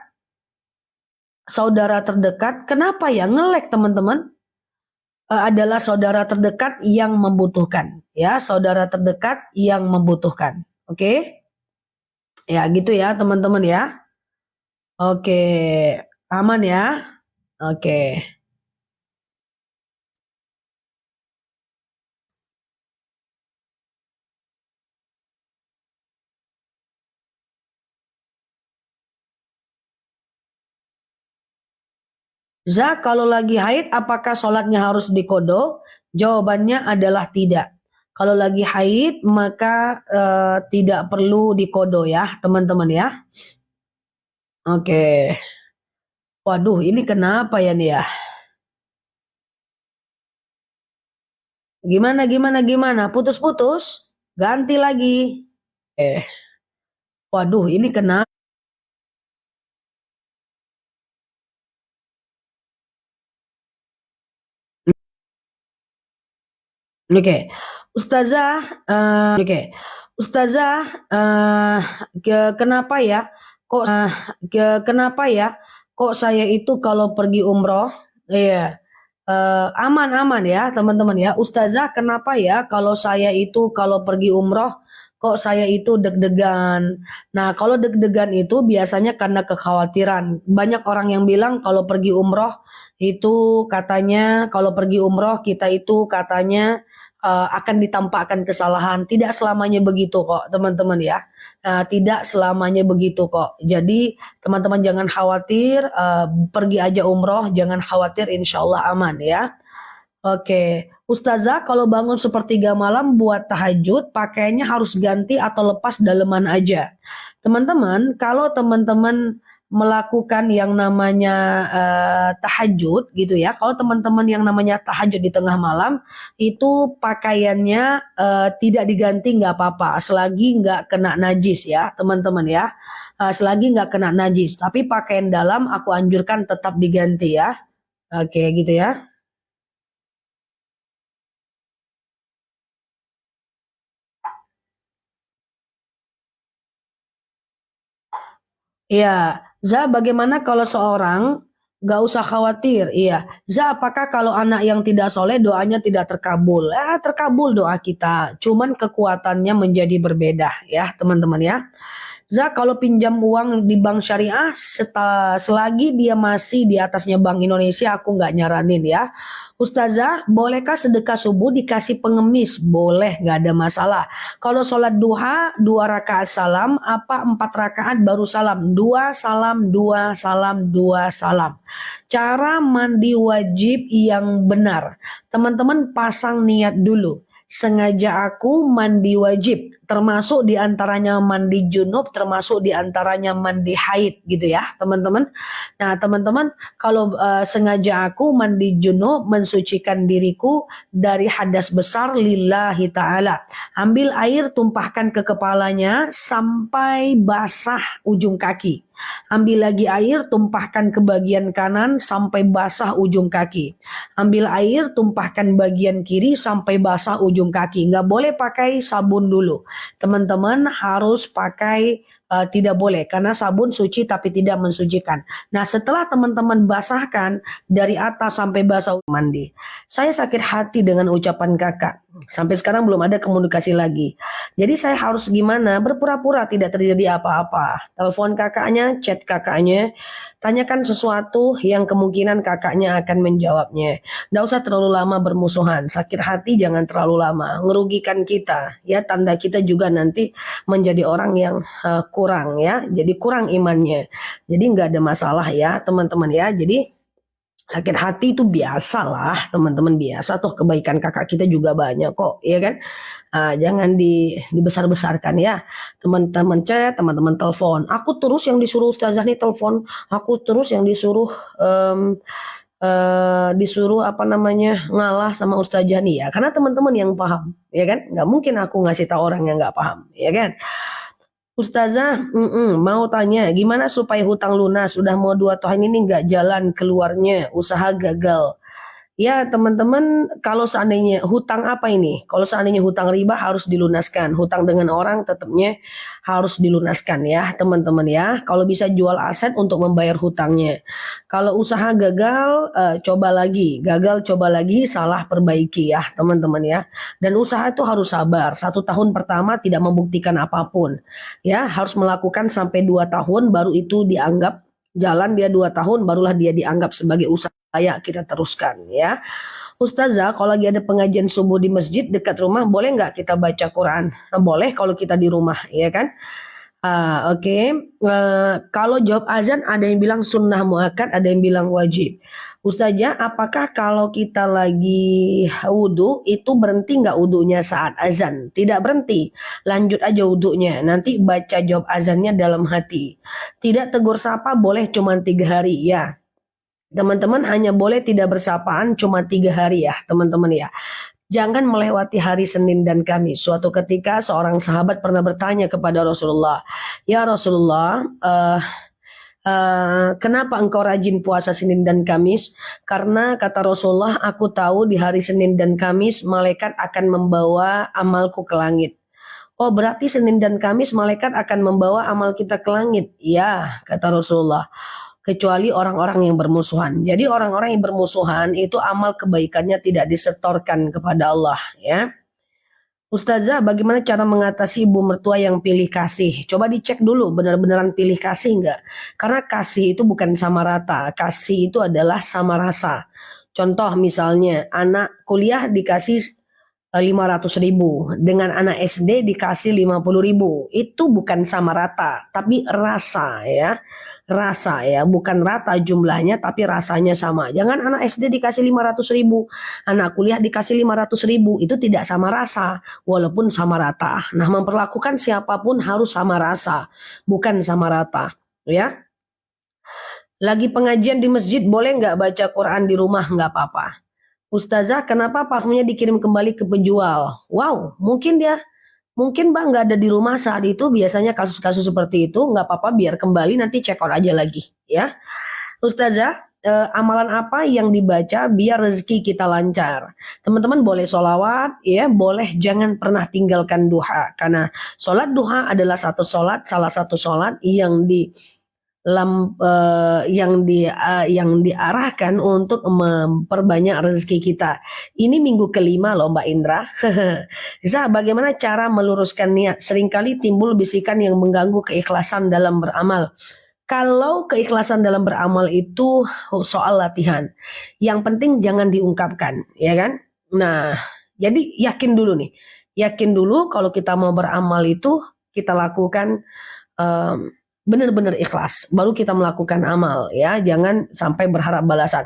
Saudara terdekat, kenapa ya ngelek teman-teman? Adalah saudara terdekat yang membutuhkan. Ya, saudara terdekat yang membutuhkan. Oke? Ya, gitu ya teman-teman ya. Oke, aman ya. Oke. Kalau lagi haid, apakah sholatnya harus dikodo? Jawabannya adalah tidak. Kalau lagi haid, maka tidak perlu dikodo ya, teman-teman ya. Oke. Waduh, ini kenapa ya nih ya? Gimana? Putus-putus? Ganti lagi. Waduh, ini kenapa? Oke, Ustazah, oke, Ustazah, kenapa ya? Kenapa ya? Kok saya itu kalau pergi umroh, iya, aman-aman ya, teman-teman ya. Ustazah, kenapa ya kalau saya itu kalau pergi umroh, kok saya itu deg-degan? Nah, kalau deg-degan itu biasanya karena kekhawatiran. Banyak orang yang bilang kalau pergi umroh itu katanya, kalau pergi umroh kita itu katanya akan ditampakkan kesalahan. Tidak selamanya begitu kok, teman-teman ya. Tidak selamanya begitu kok. Jadi teman-teman jangan khawatir, pergi aja umroh, jangan khawatir, insya Allah aman ya. Oke, Ustazah, kalau bangun sepertiga malam buat tahajud, pakaiannya harus ganti atau lepas daleman aja. Teman-teman, kalau teman-teman melakukan yang namanya tahajud gitu ya, kalau teman-teman yang namanya tahajud di tengah malam, itu pakaiannya tidak diganti nggak apa-apa, selagi nggak kena najis ya, teman-teman ya. Selagi nggak kena najis, tapi pakaian dalam aku anjurkan tetap diganti ya. Oke, gitu ya. Iya, bagaimana kalau seorang gak usah khawatir? Iya, apakah kalau anak yang tidak soleh doanya tidak terkabul? Terkabul doa kita, cuman kekuatannya menjadi berbeda ya teman-teman ya. Kalau pinjam uang di bank syariah, selagi dia masih di atasnya Bank Indonesia, aku nggak nyaranin ya. Ustazah, bolehkah sedekah subuh dikasih pengemis? Boleh, nggak ada masalah. Kalau sholat duha, 2 rakaat salam, apa 4 rakaat baru salam? 2 salam, 2 salam, 2 salam. Cara mandi wajib yang benar. Teman-teman pasang niat dulu. sengaja aku mandi wajib, termasuk diantaranya mandi junub, termasuk diantaranya mandi haid gitu ya teman-teman. Nah teman-teman, kalau sengaja aku mandi junub mensucikan diriku dari hadas besar lillahi ta'ala. Ambil air, tumpahkan ke kepalanya sampai basah ujung kaki. Ambil lagi air, tumpahkan ke bagian kanan sampai basah ujung kaki. Ambil air, tumpahkan bagian kiri sampai basah ujung kaki. Nggak boleh pakai sabun dulu. Teman-teman harus pakai tidak boleh karena sabun suci tapi tidak mensucikan. Nah setelah teman-teman basahkan dari atas sampai basah mandi. Saya sakit hati dengan ucapan kakak. Sampai sekarang belum ada komunikasi lagi. Jadi saya harus gimana? Berpura-pura tidak terjadi apa-apa. Telepon kakaknya, chat kakaknya, tanyakan sesuatu yang kemungkinan kakaknya akan menjawabnya. Nggak usah terlalu lama bermusuhan. Sakit hati jangan terlalu lama. Ngerugikan kita. Ya tanda kita juga nanti menjadi orang yang kurang ya. Jadi kurang imannya. Jadi nggak ada masalah ya teman-teman ya. Jadi sakit hati itu biasa lah teman-teman, biasa toh, kebaikan kakak kita juga banyak kok ya kan. Jangan dibesar-besarkan ya teman-teman. Chat, teman-teman telepon, aku terus yang disuruh ustazah nih telepon, aku terus yang disuruh disuruh apa namanya ngalah sama ustazah nih ya, karena teman-teman yang paham ya kan, nggak mungkin aku ngasih tahu orang yang nggak paham ya kan. Ustazah, mau tanya gimana supaya hutang lunas? Udah mau 2 tahun ini nggak jalan keluarnya, usaha gagal. Ya teman-teman, kalau seandainya hutang apa ini? Kalau seandainya hutang riba harus dilunaskan. Hutang dengan orang tetapnya harus dilunaskan ya teman-teman ya. Kalau bisa jual aset untuk membayar hutangnya. Kalau usaha gagal, coba lagi. Gagal coba lagi, salah perbaiki ya teman-teman ya. Dan usaha itu harus sabar. 1 tahun pertama tidak membuktikan apapun. Ya harus melakukan sampai 2 tahun baru itu dianggap jalan. Dia 2 tahun barulah dia dianggap sebagai usaha. Ya kita teruskan ya. Ustazah, kalau lagi ada pengajian subuh di masjid dekat rumah, boleh nggak kita baca Quran? Boleh kalau kita di rumah ya kan. Oke. Kalau jawab azan ada yang bilang sunnah muakkad, ada yang bilang wajib. Ustazah, apakah kalau kita lagi wudhu itu berhenti nggak wudhunya saat azan? Tidak berhenti, lanjut aja wudhunya. Nanti baca jawab azannya dalam hati. Tidak tegur sapa boleh cuma 3 hari ya. Teman-teman hanya boleh tidak bersapaan cuma 3 hari ya teman-teman ya. Jangan melewati hari Senin dan Kamis. Suatu ketika seorang sahabat pernah bertanya kepada Rasulullah, ya Rasulullah, kenapa engkau rajin puasa Senin dan Kamis? Karena kata Rasulullah, aku tahu di hari Senin dan Kamis malaikat akan membawa amalku ke langit. Oh berarti Senin dan Kamis malaikat akan membawa amal kita ke langit. Ya kata Rasulullah. Kecuali orang-orang yang bermusuhan. Jadi orang-orang yang bermusuhan itu amal kebaikannya tidak disetorkan kepada Allah ya. Ustazah, bagaimana cara mengatasi ibu mertua yang pilih kasih? Coba dicek dulu benar-benaran pilih kasih enggak? Karena kasih itu bukan sama rata. Kasih itu adalah sama rasa. Contoh misalnya anak kuliah dikasih 500.000 dengan anak SD dikasih 50.000, itu bukan sama rata tapi rasa ya, bukan rata jumlahnya tapi rasanya sama. Jangan anak SD dikasih 500.000, anak kuliah dikasih 500.000, itu tidak sama rasa walaupun sama rata. Nah memperlakukan siapapun harus sama rasa bukan sama rata ya. Lagi pengajian di masjid boleh nggak baca Quran di rumah? Nggak apa-apa. Ustazah, kenapa parfumnya dikirim kembali ke penjual? Wow, mungkin Bang nggak ada di rumah saat itu. Biasanya kasus-kasus seperti itu nggak apa-apa, biar kembali nanti check out aja lagi ya. Ustazah, amalan apa yang dibaca biar rezeki kita lancar? Teman-teman boleh sholawat ya, boleh jangan pernah tinggalkan duha. Karena sholat duha adalah salah satu sholat yang yang diarahkan untuk memperbanyak rezeki kita. Ini minggu kelima loh Mbak Indra. Zah, bagaimana cara meluruskan niat? Seringkali timbul bisikan yang mengganggu keikhlasan dalam beramal. Kalau keikhlasan dalam beramal itu soal latihan. Yang penting jangan diungkapkan, ya kan? Nah, jadi yakin dulu nih. Yakin dulu kalau kita mau beramal itu kita lakukan benar-benar ikhlas, baru kita melakukan amal ya. Jangan sampai berharap balasan.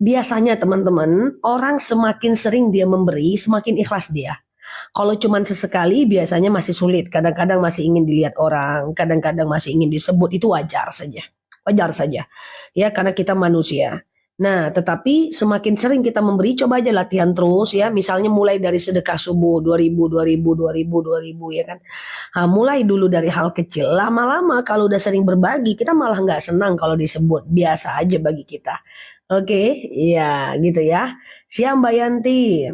Biasanya teman-teman, orang semakin sering dia memberi, semakin ikhlas dia. Kalau cuman sesekali biasanya masih sulit, kadang-kadang masih ingin dilihat orang, kadang-kadang masih ingin disebut, itu wajar saja. Wajar saja. Ya, karena kita manusia. Nah, tetapi semakin sering kita memberi, coba aja latihan terus ya. Misalnya mulai dari sedekah subuh 2000, 2000, 2000, 2000 ya kan. Nah, mulai dulu dari hal kecil. Lama-lama kalau udah sering berbagi, kita malah nggak senang kalau disebut. Biasa aja bagi kita. Oke, iya gitu ya. Siap Mbak Yanti.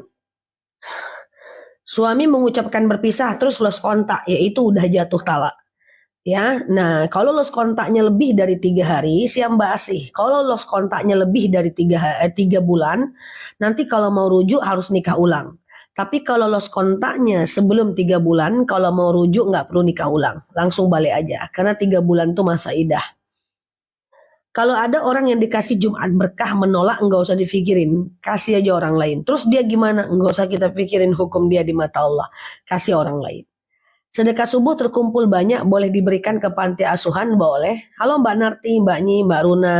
Suami mengucapkan berpisah terus lost kontak, yaitu udah jatuh talak. Ya, nah kalau lost kontaknya lebih dari 3 hari, siap Mbak Asih. Kalau lost kontaknya lebih dari 3 bulan, nanti kalau mau rujuk harus nikah ulang. Tapi kalau lost kontaknya sebelum 3 bulan, kalau mau rujuk nggak perlu nikah ulang, langsung balik aja. Karena 3 bulan itu masa idah. Kalau ada orang yang dikasih Jumat berkah menolak, enggak usah dipikirin, kasih aja orang lain. Terus dia gimana? Enggak usah kita pikirin hukum dia di mata Allah, kasih orang lain. Sedekah subuh terkumpul banyak, boleh diberikan ke panti asuhan, boleh. Halo Mbak Narti, Mbak Nyi, Mbak Runa.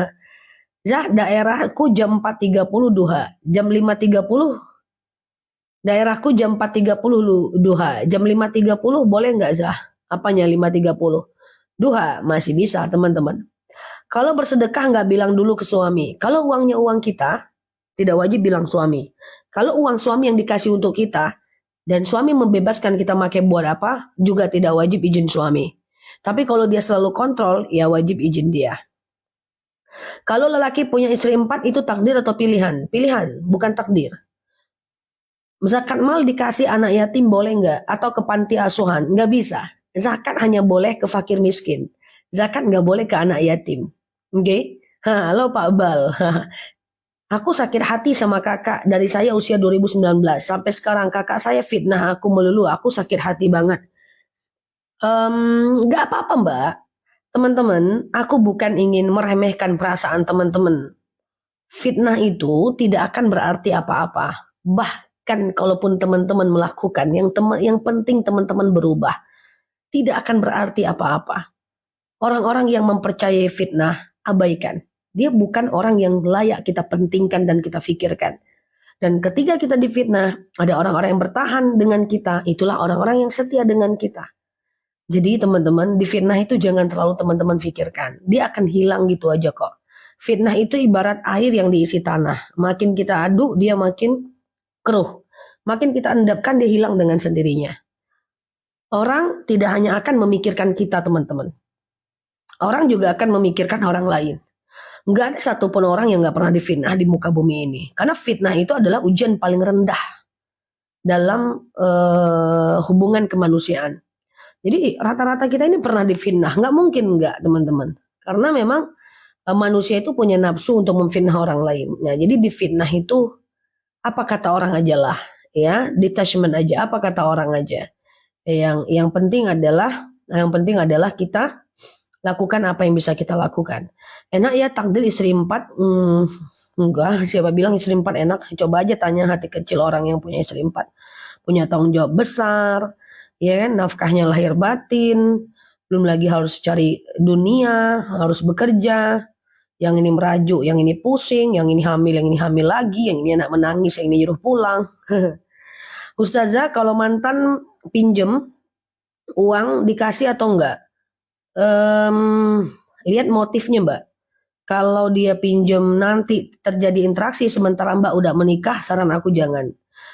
Zah, daerahku jam 4.30 duha, jam 5.30. Daerahku jam 4.30 duha, jam 5.30 boleh nggak Zah? Apanya 5.30? Duha, masih bisa teman-teman. Kalau bersedekah nggak bilang dulu ke suami. Kalau uangnya uang kita, tidak wajib bilang suami. Kalau uang suami yang dikasih untuk kita, dan suami membebaskan kita pakai buat apa, juga tidak wajib izin suami. Tapi kalau dia selalu kontrol, ya wajib izin dia. Kalau lelaki punya istri 4, itu takdir atau pilihan? Pilihan, bukan takdir. Zakat mal dikasih anak yatim boleh nggak? Atau ke panti asuhan? Nggak bisa. Zakat hanya boleh ke fakir miskin. Zakat nggak boleh ke anak yatim. Oke? Okay? Halo Pak Bal. Aku sakit hati sama kakak dari saya usia 2019 sampai sekarang kakak saya fitnah aku melulu. Aku sakit hati banget. Nggak apa-apa Mbak. Teman-teman, aku bukan ingin meremehkan perasaan teman-teman. Fitnah itu tidak akan berarti apa-apa. Bahkan kalaupun teman-teman melakukan, yang penting teman-teman berubah. Tidak akan berarti apa-apa. Orang-orang yang mempercayai fitnah, abaikan. Dia bukan orang yang layak kita pentingkan dan kita pikirkan. Dan ketika kita difitnah, ada orang-orang yang bertahan dengan kita. Itulah orang-orang yang setia dengan kita. Jadi teman-teman, difitnah itu jangan terlalu teman-teman pikirkan. Dia akan hilang gitu aja kok. Fitnah itu ibarat air yang diisi tanah. Makin kita aduk, dia makin keruh. Makin kita endapkan, dia hilang dengan sendirinya. Orang tidak hanya akan memikirkan kita teman-teman. Orang juga akan memikirkan orang lain. Nggak ada satupun orang yang nggak pernah difitnah di muka bumi ini. Karena fitnah itu adalah ujian paling rendah dalam hubungan kemanusiaan. Jadi rata-rata kita ini pernah difitnah. Nggak mungkin nggak teman-teman. Karena memang manusia itu punya nafsu untuk memfitnah orang lain. Nah, jadi difitnah itu apa kata orang aja lah. Ya, detachment aja. Apa kata orang aja. Yang penting adalah kita lakukan apa yang bisa kita lakukan. Enak ya takdir istri 4? Enggak, siapa bilang istri 4 enak? Coba aja tanya hati kecil orang yang punya istri 4. Punya tanggung jawab besar, ya kan, nafkahnya lahir batin, belum lagi harus cari dunia, harus bekerja, yang ini merajuk, yang ini pusing, yang ini hamil lagi, yang ini anak menangis, yang ini nyuruh pulang. Ustazah, kalau mantan pinjem uang dikasih atau enggak? Lihat motifnya Mbak. Kalau dia pinjam nanti terjadi interaksi sementara Mbak udah menikah, saran aku jangan.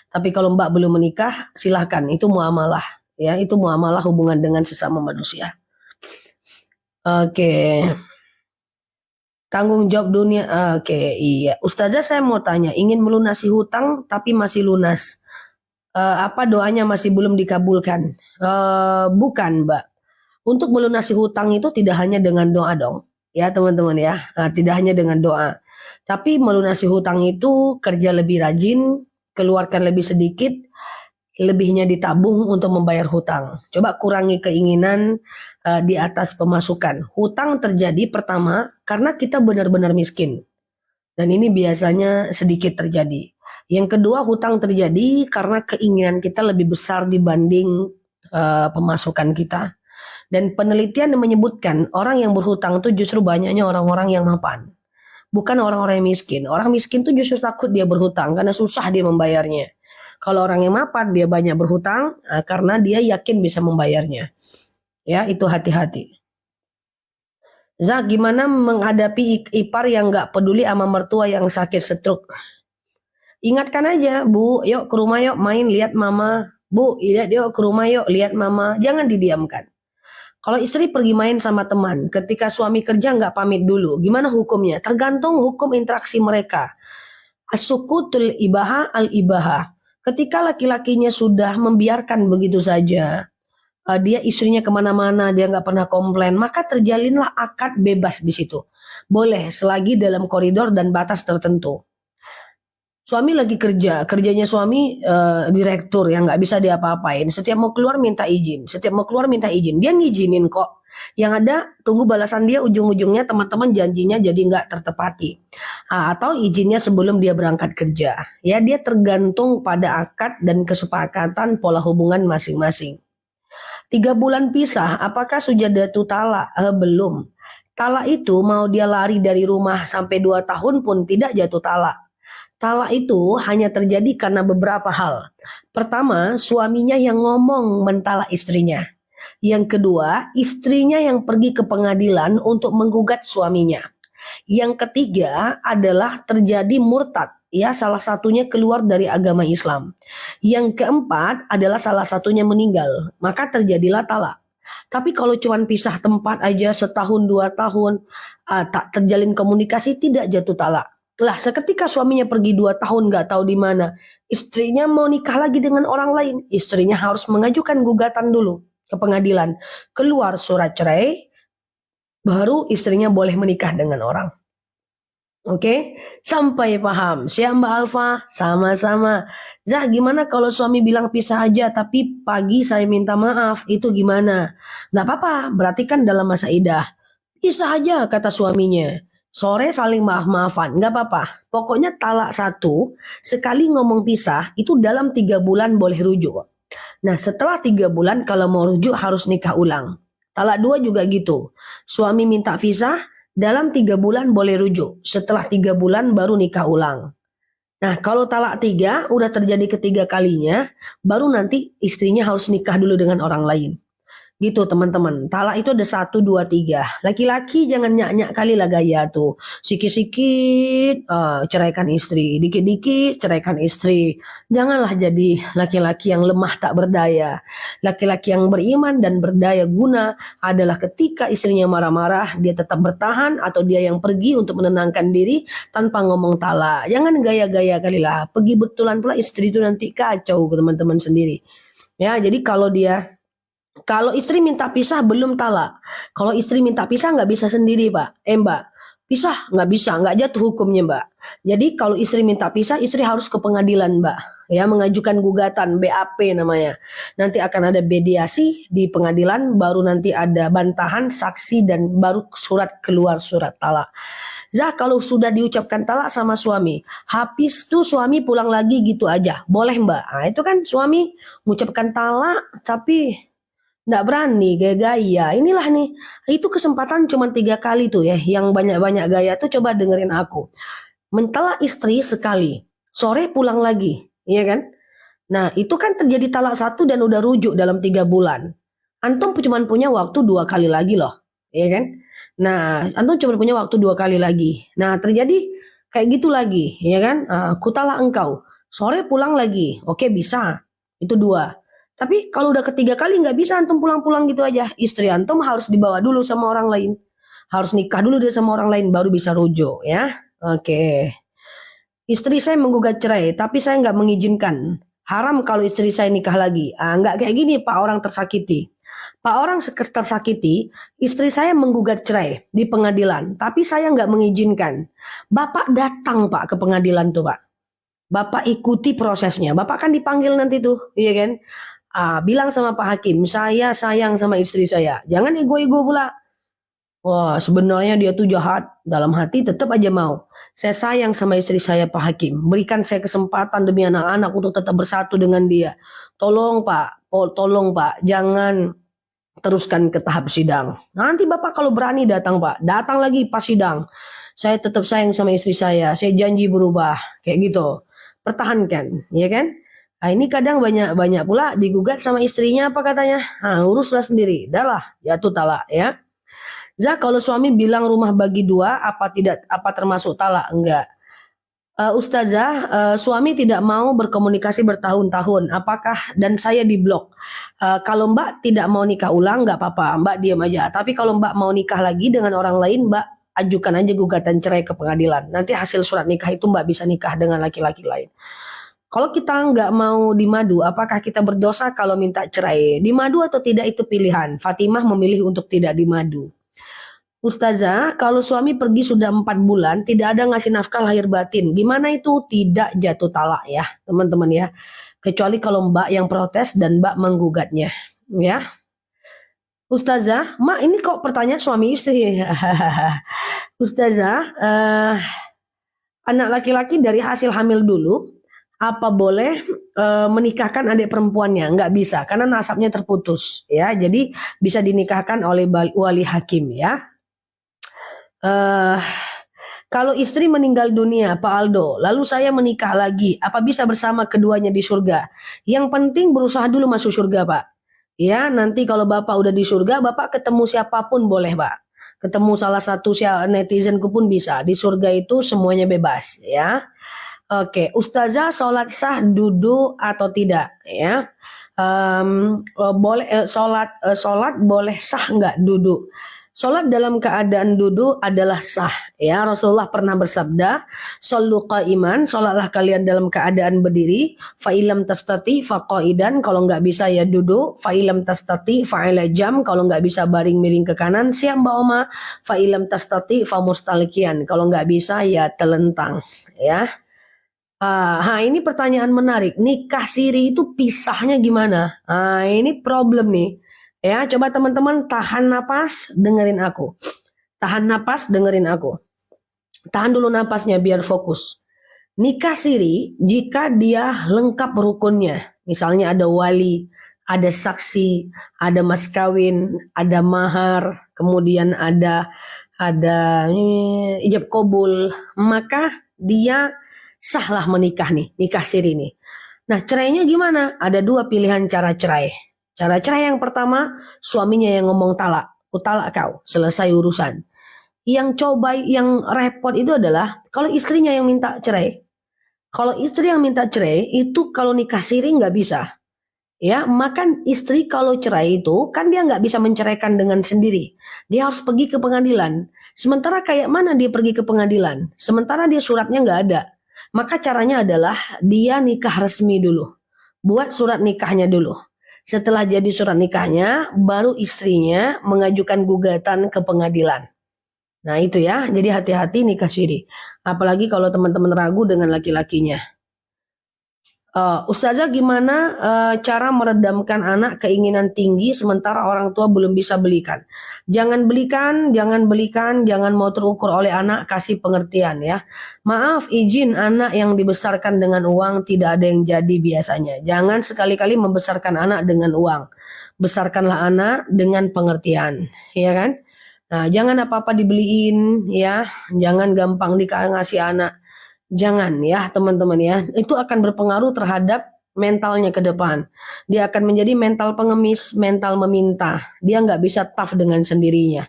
Tapi kalau Mbak belum menikah, silahkan. Itu muamalah. Ya, itu muamalah hubungan dengan sesama manusia. Oke. Tanggung jawab dunia. Oke, iya. Ustazah saya mau tanya, ingin melunasi hutang tapi masih lunas. Apa doanya masih belum dikabulkan? Bukan Mbak. Untuk melunasi hutang itu tidak hanya dengan doa dong. Ya teman-teman ya. Nah, tidak hanya dengan doa. Tapi melunasi hutang itu kerja lebih rajin, keluarkan lebih sedikit, lebihnya ditabung untuk membayar hutang. Coba kurangi keinginan di atas pemasukan. Hutang terjadi pertama karena kita benar-benar miskin. Dan ini biasanya sedikit terjadi. Yang kedua, hutang terjadi karena keinginan kita lebih besar dibanding pemasukan kita. Dan penelitian menyebutkan orang yang berhutang itu justru banyaknya orang-orang yang mapan. bukan orang-orang yang miskin. Orang miskin tuh justru takut dia berhutang karena susah dia membayarnya. Kalau orang yang mapan dia banyak berhutang karena dia yakin bisa membayarnya. Ya, itu hati-hati. Zak, gimana menghadapi ipar yang nggak peduli sama mertua yang sakit stroke? Ingatkan aja, Bu, yuk ke rumah yuk main lihat mama. Bu, lihat yuk ke rumah yuk lihat mama. Jangan didiamkan. Kalau istri pergi main sama teman, ketika suami kerja nggak pamit dulu, gimana hukumnya? Tergantung hukum interaksi mereka. As-sukutul ibaha al-ibaha. Ketika laki-lakinya sudah membiarkan begitu saja, dia istrinya kemana-mana, dia nggak pernah komplain, maka terjalinlah akad bebas di situ. Boleh selagi dalam koridor dan batas tertentu. Suami lagi kerja, kerjanya suami direktur yang nggak bisa diapa-apain. Setiap mau keluar minta izin, setiap mau keluar minta izin. Dia ngizinin kok. Yang ada tunggu balasan dia ujung-ujungnya teman-teman janjinya jadi nggak tertepati. Atau izinnya sebelum dia berangkat kerja. Ya dia tergantung pada akad dan kesepakatan pola hubungan masing-masing. 3 bulan pisah, apakah sudah jatuh talak? Belum. Talak itu mau dia lari dari rumah sampai 2 tahun pun tidak jatuh talak. Talak itu hanya terjadi karena beberapa hal. Pertama, suaminya yang ngomong mentalak istrinya. Yang kedua, istrinya yang pergi ke pengadilan untuk menggugat suaminya. Yang ketiga adalah terjadi murtad. Ya, salah satunya keluar dari agama Islam. Yang keempat adalah salah satunya meninggal. Maka terjadilah talak. Tapi kalau cuma pisah tempat aja setahun 2 tahun, tak terjalin komunikasi, tidak jatuh talak. Lah seketika suaminya pergi 2 tahun gak tahu di mana, istrinya mau nikah lagi dengan orang lain, istrinya harus mengajukan gugatan dulu ke pengadilan, keluar surat cerai, baru istrinya boleh menikah dengan orang. Oke, sampai paham. Siap Mbak Alfa? Sama-sama. Zah, gimana kalau suami bilang pisah aja tapi pagi saya minta maaf, itu gimana? Nggak apa-apa, berarti kan dalam masa idah. Pisah aja kata suaminya. Sore saling maaf-maafan, nggak apa-apa. Pokoknya talak 1, sekali ngomong pisah, itu dalam 3 bulan boleh rujuk. Nah setelah 3 bulan kalau mau rujuk harus nikah ulang. Talak 2 juga gitu. Suami minta pisah, dalam 3 bulan boleh rujuk. Setelah 3 bulan baru nikah ulang. Nah kalau talak 3, udah terjadi ketiga kalinya, baru nanti istrinya harus nikah dulu dengan orang lain. Gitu teman-teman, talak itu ada 1, 2, 3. Laki-laki jangan nyak-nyak kali lah gaya tuh. Sikit-sikit ceraikan istri, dikit-dikit ceraikan istri. Janganlah jadi laki-laki yang lemah tak berdaya. Laki-laki yang beriman dan berdaya guna adalah ketika istrinya marah-marah, dia tetap bertahan atau dia yang pergi untuk menenangkan diri tanpa ngomong talak. Jangan gaya-gaya kali lah. Pergi betulan pula istri itu nanti kacau ke teman-teman sendiri. Ya, jadi kalau istri minta pisah belum talak. Kalau istri minta pisah nggak bisa sendiri Pak. Mbak, pisah nggak bisa, nggak jatuh hukumnya Mbak. Jadi kalau istri minta pisah, istri harus ke pengadilan Mbak. Ya, mengajukan gugatan BAP namanya. Nanti akan ada mediasi di pengadilan, baru nanti ada bantahan, saksi dan baru keluar surat talak. Zah, kalau sudah diucapkan talak sama suami, habis tuh suami pulang lagi gitu aja, boleh Mbak? Nah, itu kan suami mengucapkan talak tapi nggak berani gaya-gaya. Inilah nih, itu kesempatan cuma 3 kali tuh ya. Yang banyak-banyak gaya tuh coba dengerin aku. Mentalak istri sekali, sore pulang lagi, iya kan? Nah itu kan terjadi talak 1 dan udah rujuk dalam 3 bulan. Antum cuma punya waktu 2 kali lagi loh, iya kan? Nah antum cuma punya waktu 2 kali lagi. Nah terjadi kayak gitu lagi, ya kan? Kutalak engkau, sore pulang lagi, oke bisa, itu 2. Tapi kalau udah ketiga kali nggak bisa antum pulang-pulang gitu aja. Istri antum harus dibawa dulu sama orang lain. Harus nikah dulu dia sama orang lain baru bisa rujuk ya. Oke. Istri saya menggugat cerai tapi saya nggak mengizinkan. Haram kalau istri saya nikah lagi. Nggak kayak gini Pak orang tersakiti. Pak orang tersakiti, istri saya menggugat cerai di pengadilan. Tapi saya nggak mengizinkan. Bapak datang Pak ke pengadilan tuh Pak. Bapak ikuti prosesnya. Bapak kan dipanggil nanti tuh, iya kan? Bilang sama Pak Hakim, saya sayang sama istri saya. Jangan ego-ego pula. Wah, sebenarnya dia tuh jahat. Dalam hati tetap aja mau. Saya sayang sama istri saya Pak Hakim. Berikan saya kesempatan demi anak-anak untuk tetap bersatu dengan dia. Tolong Pak, tolong Pak. Jangan teruskan ke tahap sidang. Nanti Bapak kalau berani datang Pak. Datang lagi pas sidang. Saya tetap sayang sama istri saya janji berubah, kayak gitu. Pertahankan, ya kan? Nah, ini kadang banyak pula digugat sama istrinya, apa katanya? Nah, uruslah sendiri, dah lah, jatuh talak ya. Kalau suami bilang rumah bagi dua, apa termasuk talak? Enggak. Ustazah, suami tidak mau berkomunikasi bertahun-tahun. Apakah dan saya diblok? Kalau Mbak tidak mau nikah ulang, nggak apa-apa, Mbak diam aja. Tapi kalau Mbak mau nikah lagi dengan orang lain, Mbak ajukan aja gugatan cerai ke pengadilan. Nanti hasil surat nikah itu Mbak bisa nikah dengan laki-laki lain. Kalau kita nggak mau dimadu, apakah kita berdosa kalau minta cerai? Dimadu atau tidak itu pilihan. Fatimah memilih untuk tidak dimadu. Ustazah, kalau suami pergi sudah 4 bulan, tidak ada ngasih nafkah lahir batin. Gimana itu? Tidak jatuh talak ya, teman-teman ya. Kecuali kalau Mbak yang protes dan Mbak menggugatnya. Ya. Ustazah, Mak ini kok pertanyaan suami istri? Ustazah, anak laki-laki dari hasil hamil dulu, apa boleh menikahkan adik perempuannya? Nggak bisa, karena nasabnya terputus. Ya, jadi bisa dinikahkan oleh wali hakim ya. Kalau istri meninggal dunia, Pak Aldo, lalu saya menikah lagi, apa bisa bersama keduanya di surga? Yang penting berusaha dulu masuk surga, Pak. Ya, nanti kalau Bapak udah di surga, Bapak ketemu siapapun boleh, Pak. Ketemu salah satu netizenku pun bisa. Di surga itu semuanya bebas, ya. Oke, Ustazah, sholat sah duduk atau tidak? Ya, boleh sholat boleh sah nggak duduk? Sholat dalam keadaan duduk adalah sah. Ya, Rasulullah pernah bersabda, "Shollu qa'iman," sholatlah kalian dalam keadaan berdiri. Fa'ilam tastati faqaidan, kalau nggak bisa ya duduk. Fa'ilam tastati fa'ila jam, kalau nggak bisa baring miring ke kanan. Siap Mbak Oma. Fa'ilam tastati famustalkian, kalau nggak bisa ya telentang. Ya. Ini pertanyaan menarik. Nikah siri itu pisahnya gimana? Ini problem nih. Ya, coba teman-teman tahan napas, dengerin aku. Tahan napas, dengerin aku. Tahan dulu napasnya biar fokus. Nikah siri jika dia lengkap rukunnya. Misalnya ada wali, ada saksi, ada mas kawin, ada mahar, kemudian ada ijab kabul, maka dia sahlah menikah nih, nikah siri nih. Nah, cerainya gimana? Ada 2 pilihan cara cerai. Cara cerai yang pertama, suaminya yang ngomong talak. Talak kau, selesai urusan. Yang repot itu adalah kalau istrinya yang minta cerai. Kalau istri yang minta cerai, itu kalau nikah siri nggak bisa. Ya, maka istri kalau cerai itu, kan dia nggak bisa menceraikan dengan sendiri. Dia harus pergi ke pengadilan. Sementara kayak mana dia pergi ke pengadilan? Sementara dia suratnya nggak ada. Maka caranya adalah dia nikah resmi dulu. Buat surat nikahnya dulu. Setelah jadi surat nikahnya, baru istrinya mengajukan gugatan ke pengadilan. Nah itu ya, jadi hati-hati nikah siri. Apalagi kalau teman-teman ragu dengan laki-lakinya. Ustazah, gimana cara meredamkan anak keinginan tinggi sementara orang tua belum bisa belikan? Jangan belikan, jangan mau terukur oleh anak, kasih pengertian ya. Maaf, izin anak yang dibesarkan dengan uang tidak ada yang jadi biasanya. Jangan sekali-kali membesarkan anak dengan uang. Besarkanlah anak dengan pengertian, ya kan? Nah, jangan apa-apa dibeliin ya, jangan gampang dikasih anak. Jangan ya teman-teman ya, itu akan berpengaruh terhadap mentalnya ke depan. Dia akan menjadi mental pengemis, mental meminta. Dia nggak bisa tough dengan sendirinya.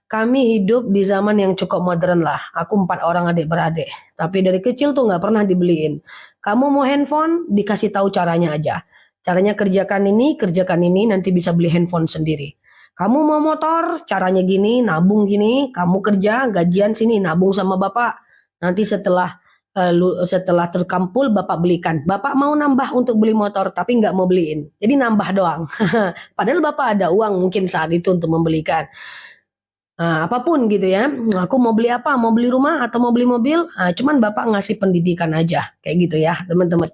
Kami hidup di zaman yang cukup modern lah. Aku 4 orang adik-beradik. Tapi dari kecil tuh nggak pernah dibeliin. Kamu mau handphone, dikasih tahu caranya aja. Caranya kerjakan ini, nanti bisa beli handphone sendiri. Kamu mau motor, caranya gini, nabung gini. Kamu kerja, gajian sini, nabung sama bapak. Nanti setelah terkampul bapak belikan. Bapak mau nambah untuk beli motor tapi nggak mau beliin. Jadi nambah doang. Padahal bapak ada uang mungkin saat itu untuk membelikan. Apapun gitu ya. Aku mau beli apa? Mau beli rumah atau mau beli mobil? Cuman bapak ngasih pendidikan aja. Kayak gitu ya teman-teman.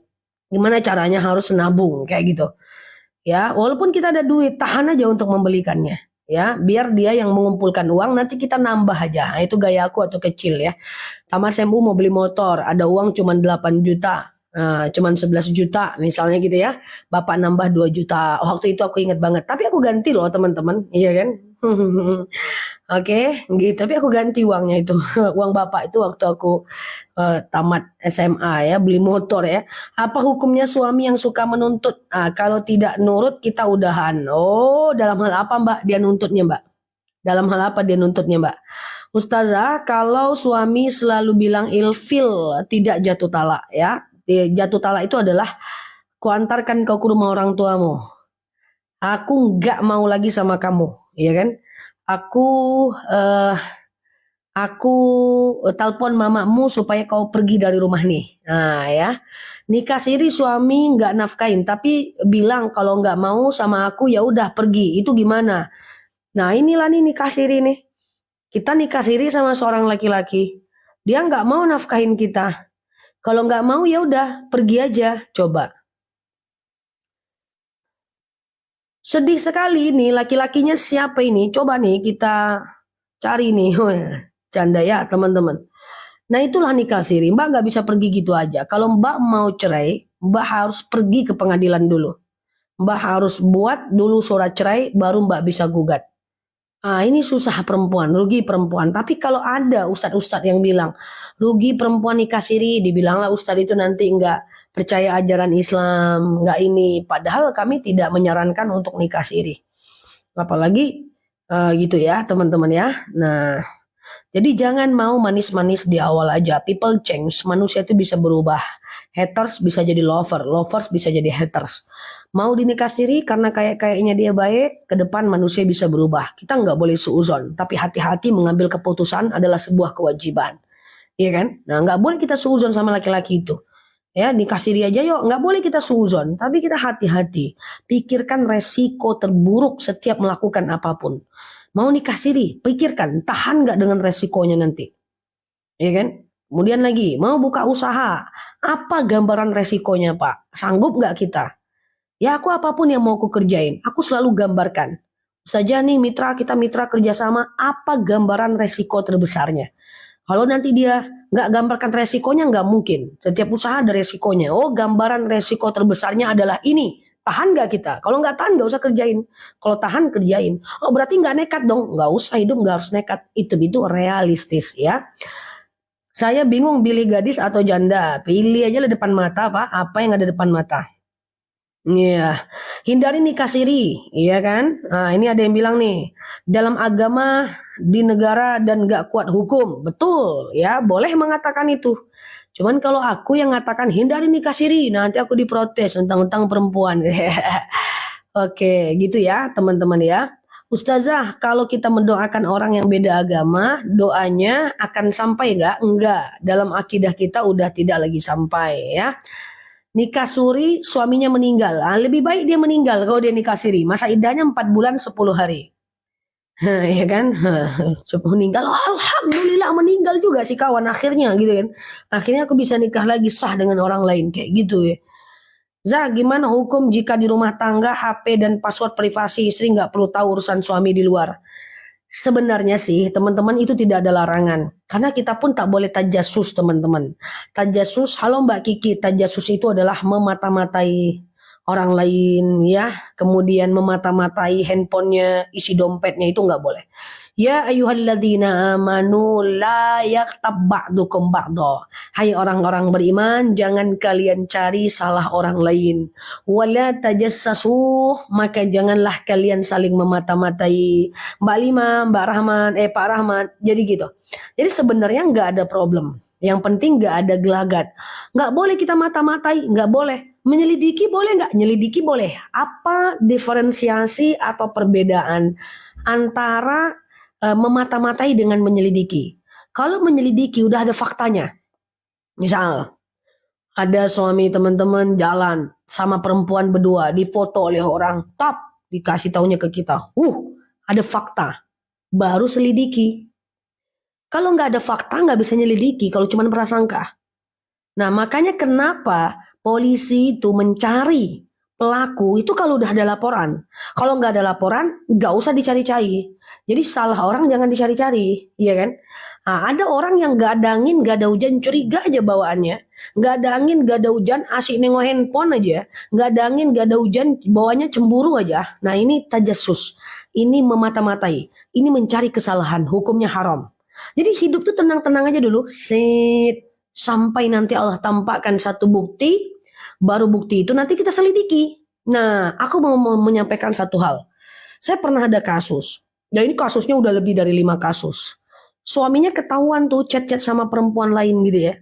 Gimana caranya harus nabung kayak gitu. Ya, walaupun kita ada duit, tahan aja untuk membelikannya. Ya, biar dia yang mengumpulkan uang, nanti kita nambah aja. Itu gaya aku atau kecil ya. Tamas MU mau beli motor, ada uang cuma 8 juta, cuma 11 juta misalnya gitu ya. Bapak nambah 2 juta. Waktu itu aku ingat banget. Tapi aku ganti loh teman-teman, iya kan? Oke, gitu. Tapi aku ganti uangnya itu. Uang bapak itu waktu aku tamat SMA ya, beli motor ya. Apa hukumnya suami yang suka menuntut? Kalau tidak nurut kita udahan. Oh, dalam hal apa Mbak dia nuntutnya Mbak? Dalam hal apa dia nuntutnya Mbak? Ustazah, kalau suami selalu bilang ilfil, tidak jatuh talak ya. Jatuh talak itu adalah kuantarkan kau ke rumah orang tuamu. Aku nggak mau lagi sama kamu, ya kan? Aku eh, aku telepon mamamu supaya kau pergi dari rumah nih. Nah ya, nikah siri suami nggak nafkain, tapi bilang kalau nggak mau sama aku ya udah pergi. Itu gimana? Nah inilah nih nikah siri nih. Kita nikah siri sama seorang laki-laki. Dia nggak mau nafkahin kita. Kalau nggak mau ya udah pergi aja. Coba. Sedih sekali ini laki-lakinya siapa ini? Coba nih kita cari nih. Canda ya teman-teman. Nah itulah nikah siri. Mbak nggak bisa pergi gitu aja. Kalau Mbak mau cerai, Mbak harus pergi ke pengadilan dulu. Mbak harus buat dulu surat cerai, baru Mbak bisa gugat. Ini susah perempuan, rugi perempuan. Tapi kalau ada ustadz-ustadz yang bilang, rugi perempuan nikah siri, dibilanglah ustadz itu nanti enggak percaya ajaran Islam, enggak ini. Padahal kami tidak menyarankan untuk nikah siri. Apalagi gitu ya teman-teman ya. Nah, jadi jangan mau manis-manis di awal aja. People change, manusia itu bisa berubah. Haters bisa jadi lovers bisa jadi haters. Mau dinikah siri karena kayaknya dia baik, ke depan manusia bisa berubah. Kita nggak boleh suuzon, tapi hati-hati mengambil keputusan adalah sebuah kewajiban. Iya kan? Nah nggak boleh kita suuzon sama laki-laki itu. Ya nikah siri aja yuk, nggak boleh kita suuzon, tapi kita hati-hati. Pikirkan resiko terburuk setiap melakukan apapun. Mau nikah siri, pikirkan tahan nggak dengan resikonya nanti. Iya kan? Kemudian lagi, mau buka usaha, apa gambaran resikonya Pak? Sanggup nggak kita? Ya aku apapun yang mau aku kerjain, aku selalu gambarkan. Saja nih kita mitra kerjasama, apa gambaran resiko terbesarnya? Kalau nanti dia nggak gambarkan resikonya nggak mungkin. Setiap usaha ada resikonya. Oh gambaran resiko terbesarnya adalah ini. Tahan nggak kita? Kalau nggak tahan nggak usah kerjain. Kalau tahan kerjain. Oh berarti nggak nekat dong? Nggak usah, hidup nggak harus nekat. Itu realistis ya. Saya bingung pilih gadis atau janda. Pilih aja di depan mata Pak. Apa yang ada di depan mata? Iya, hindari nikah siri, iya kan? Nah, ini ada yang bilang nih, dalam agama di negara dan gak kuat hukum, betul, ya boleh mengatakan itu. Cuman kalau aku yang mengatakan hindari nikah siri, nanti aku diprotes tentang perempuan. Oke, gitu ya teman-teman ya. Ustazah, kalau kita mendoakan orang yang beda agama, doanya akan sampai nggak? Enggak, dalam akidah kita udah tidak lagi sampai ya. Nikah suri suaminya meninggal. Lebih baik dia meninggal kalau dia nikah siri. Masa iddahnya 4 bulan 10 hari. Ya kan? Coba meninggal. Oh, alhamdulillah meninggal juga si kawan akhirnya gitu kan. Akhirnya aku bisa nikah lagi sah dengan orang lain kayak gitu ya. Zah, gimana hukum jika di rumah tangga HP dan password privasi istri nggak perlu tahu urusan suami di luar? Sebenarnya sih teman-teman itu tidak ada larangan. Karena kita pun tak boleh tajasus teman-teman. Tajasus, halo Mbak Kiki, tajasus itu adalah memata-matai orang lain ya. Kemudian memata-matai handphonenya, isi dompetnya itu nggak boleh. Ya ayyuhalladzina amanu la yaktab ba'dukum ba'do. Hai orang-orang beriman, jangan kalian cari salah orang lain. Wala tajassasu, maka janganlah kalian saling memata-matai. Mbak Lima, Mbak Rahman, Pak Rahman, jadi gitu. Jadi sebenarnya nggak ada problem. Yang penting nggak ada gelagat. Nggak boleh kita mata-matai, nggak boleh. Menyelidiki boleh nggak? Nyelidiki boleh. Apa diferensiasi atau perbedaan antara memata-matai dengan menyelidiki? Kalau menyelidiki udah ada faktanya. Misal ada suami teman-teman jalan sama perempuan berdua, difoto oleh orang, tap, dikasih taunya ke kita. Ada fakta. Baru selidiki. Kalau nggak ada fakta nggak bisa nyelidiki kalau cuma prasangka. Nah makanya kenapa polisi itu mencari pelaku itu kalau udah ada laporan. Kalau nggak ada laporan nggak usah dicari-cari. Jadi salah orang jangan dicari-cari, iya kan? Nah, ada orang yang nggak ada angin, nggak ada hujan, curiga aja bawaannya. Nggak ada angin, nggak ada hujan, asik nengok handphone aja. Nggak ada angin, nggak ada hujan, bawaannya cemburu aja. Nah ini tajasus. ini memata-matai, ini mencari kesalahan, hukumnya haram. Jadi hidup tuh tenang-tenang aja dulu, sampai nanti Allah tampakkan satu bukti, baru bukti itu nanti kita selidiki. Nah, aku mau menyampaikan satu hal. Saya pernah ada kasus, dan ini kasusnya udah lebih dari 5 kasus. Suaminya ketahuan tuh chat-chat sama perempuan lain gitu ya.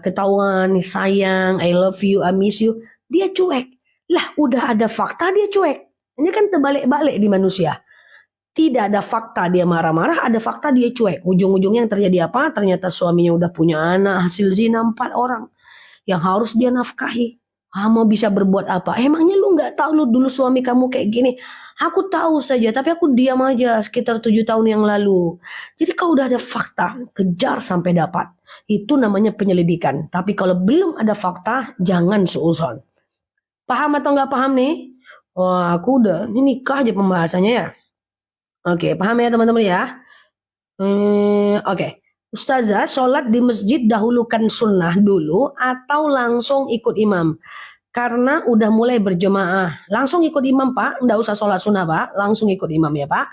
Ketahuan, sayang, I love you, I miss you. Dia cuek. Lah, udah ada fakta dia cuek. Ini kan terbalik-balik di manusia. Tidak ada fakta dia marah-marah, ada fakta dia cuek. Ujung-ujungnya yang terjadi apa? Ternyata suaminya udah punya anak, hasil zina 4 orang. Yang harus dia nafkahi. Mau bisa berbuat apa? Emangnya lu nggak tahu lu dulu suami kamu kayak gini? Aku tahu saja, tapi aku diam aja sekitar 7 tahun yang lalu. Jadi kalau udah ada fakta, kejar sampai dapat. Itu namanya penyelidikan. Tapi kalau belum ada fakta, jangan seuzon. Paham atau nggak paham nih? Wah, aku udah, ini nikah aja pembahasannya ya. Oke, paham ya teman-teman ya? Oke. Ustazah, sholat di masjid dahulukan sunnah dulu atau langsung ikut imam? Karena udah mulai berjemaah. Langsung ikut imam Pak, nggak usah sholat sunnah Pak, langsung ikut imam ya Pak.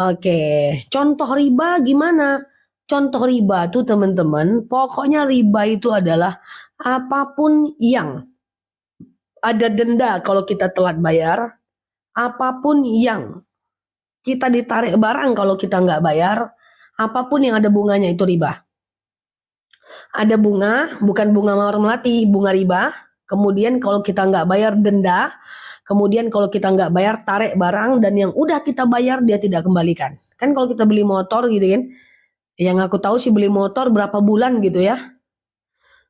Oke, contoh riba gimana? Contoh riba tuh teman-teman, pokoknya riba itu adalah apapun yang ada denda kalau kita telat bayar, apapun yang kita ditarik barang kalau kita nggak bayar, apapun yang ada bunganya itu riba. Ada bunga, bukan bunga mawar melati, bunga riba. Kemudian kalau kita nggak bayar denda, kemudian kalau kita nggak bayar tarik barang, dan yang udah kita bayar dia tidak kembalikan. Kan kalau kita beli motor gitu kan, yang aku tahu sih beli motor berapa bulan gitu ya,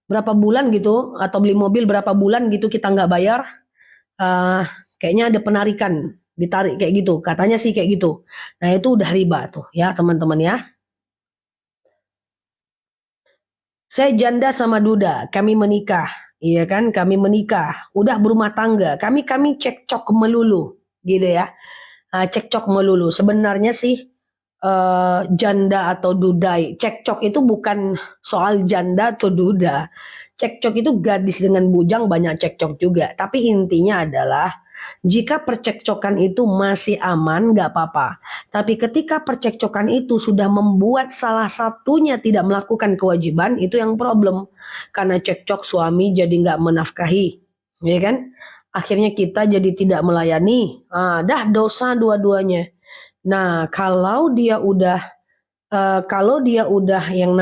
berapa bulan gitu, atau beli mobil berapa bulan gitu kita nggak bayar, kayaknya ada penarikan, ditarik kayak gitu, katanya sih kayak gitu. Nah itu udah riba tuh ya teman-teman ya. Saya janda sama duda, kami menikah. Iya kan, kami menikah, udah berumah tangga, kami cekcok melulu, gitu ya. Cekcok melulu. Sebenarnya sih janda atau dudai, cekcok itu bukan soal janda atau duda. Cekcok itu gadis dengan bujang banyak cekcok juga. Tapi intinya adalah jika percekcokan itu masih aman, nggak apa-apa. Tapi ketika percekcokan itu sudah membuat salah satunya tidak melakukan kewajiban, itu yang problem. Karena cekcok suami jadi nggak menafkahi, ya kan? Akhirnya kita jadi tidak melayani. Dah dosa dua-duanya. Nah, kalau dia udah yang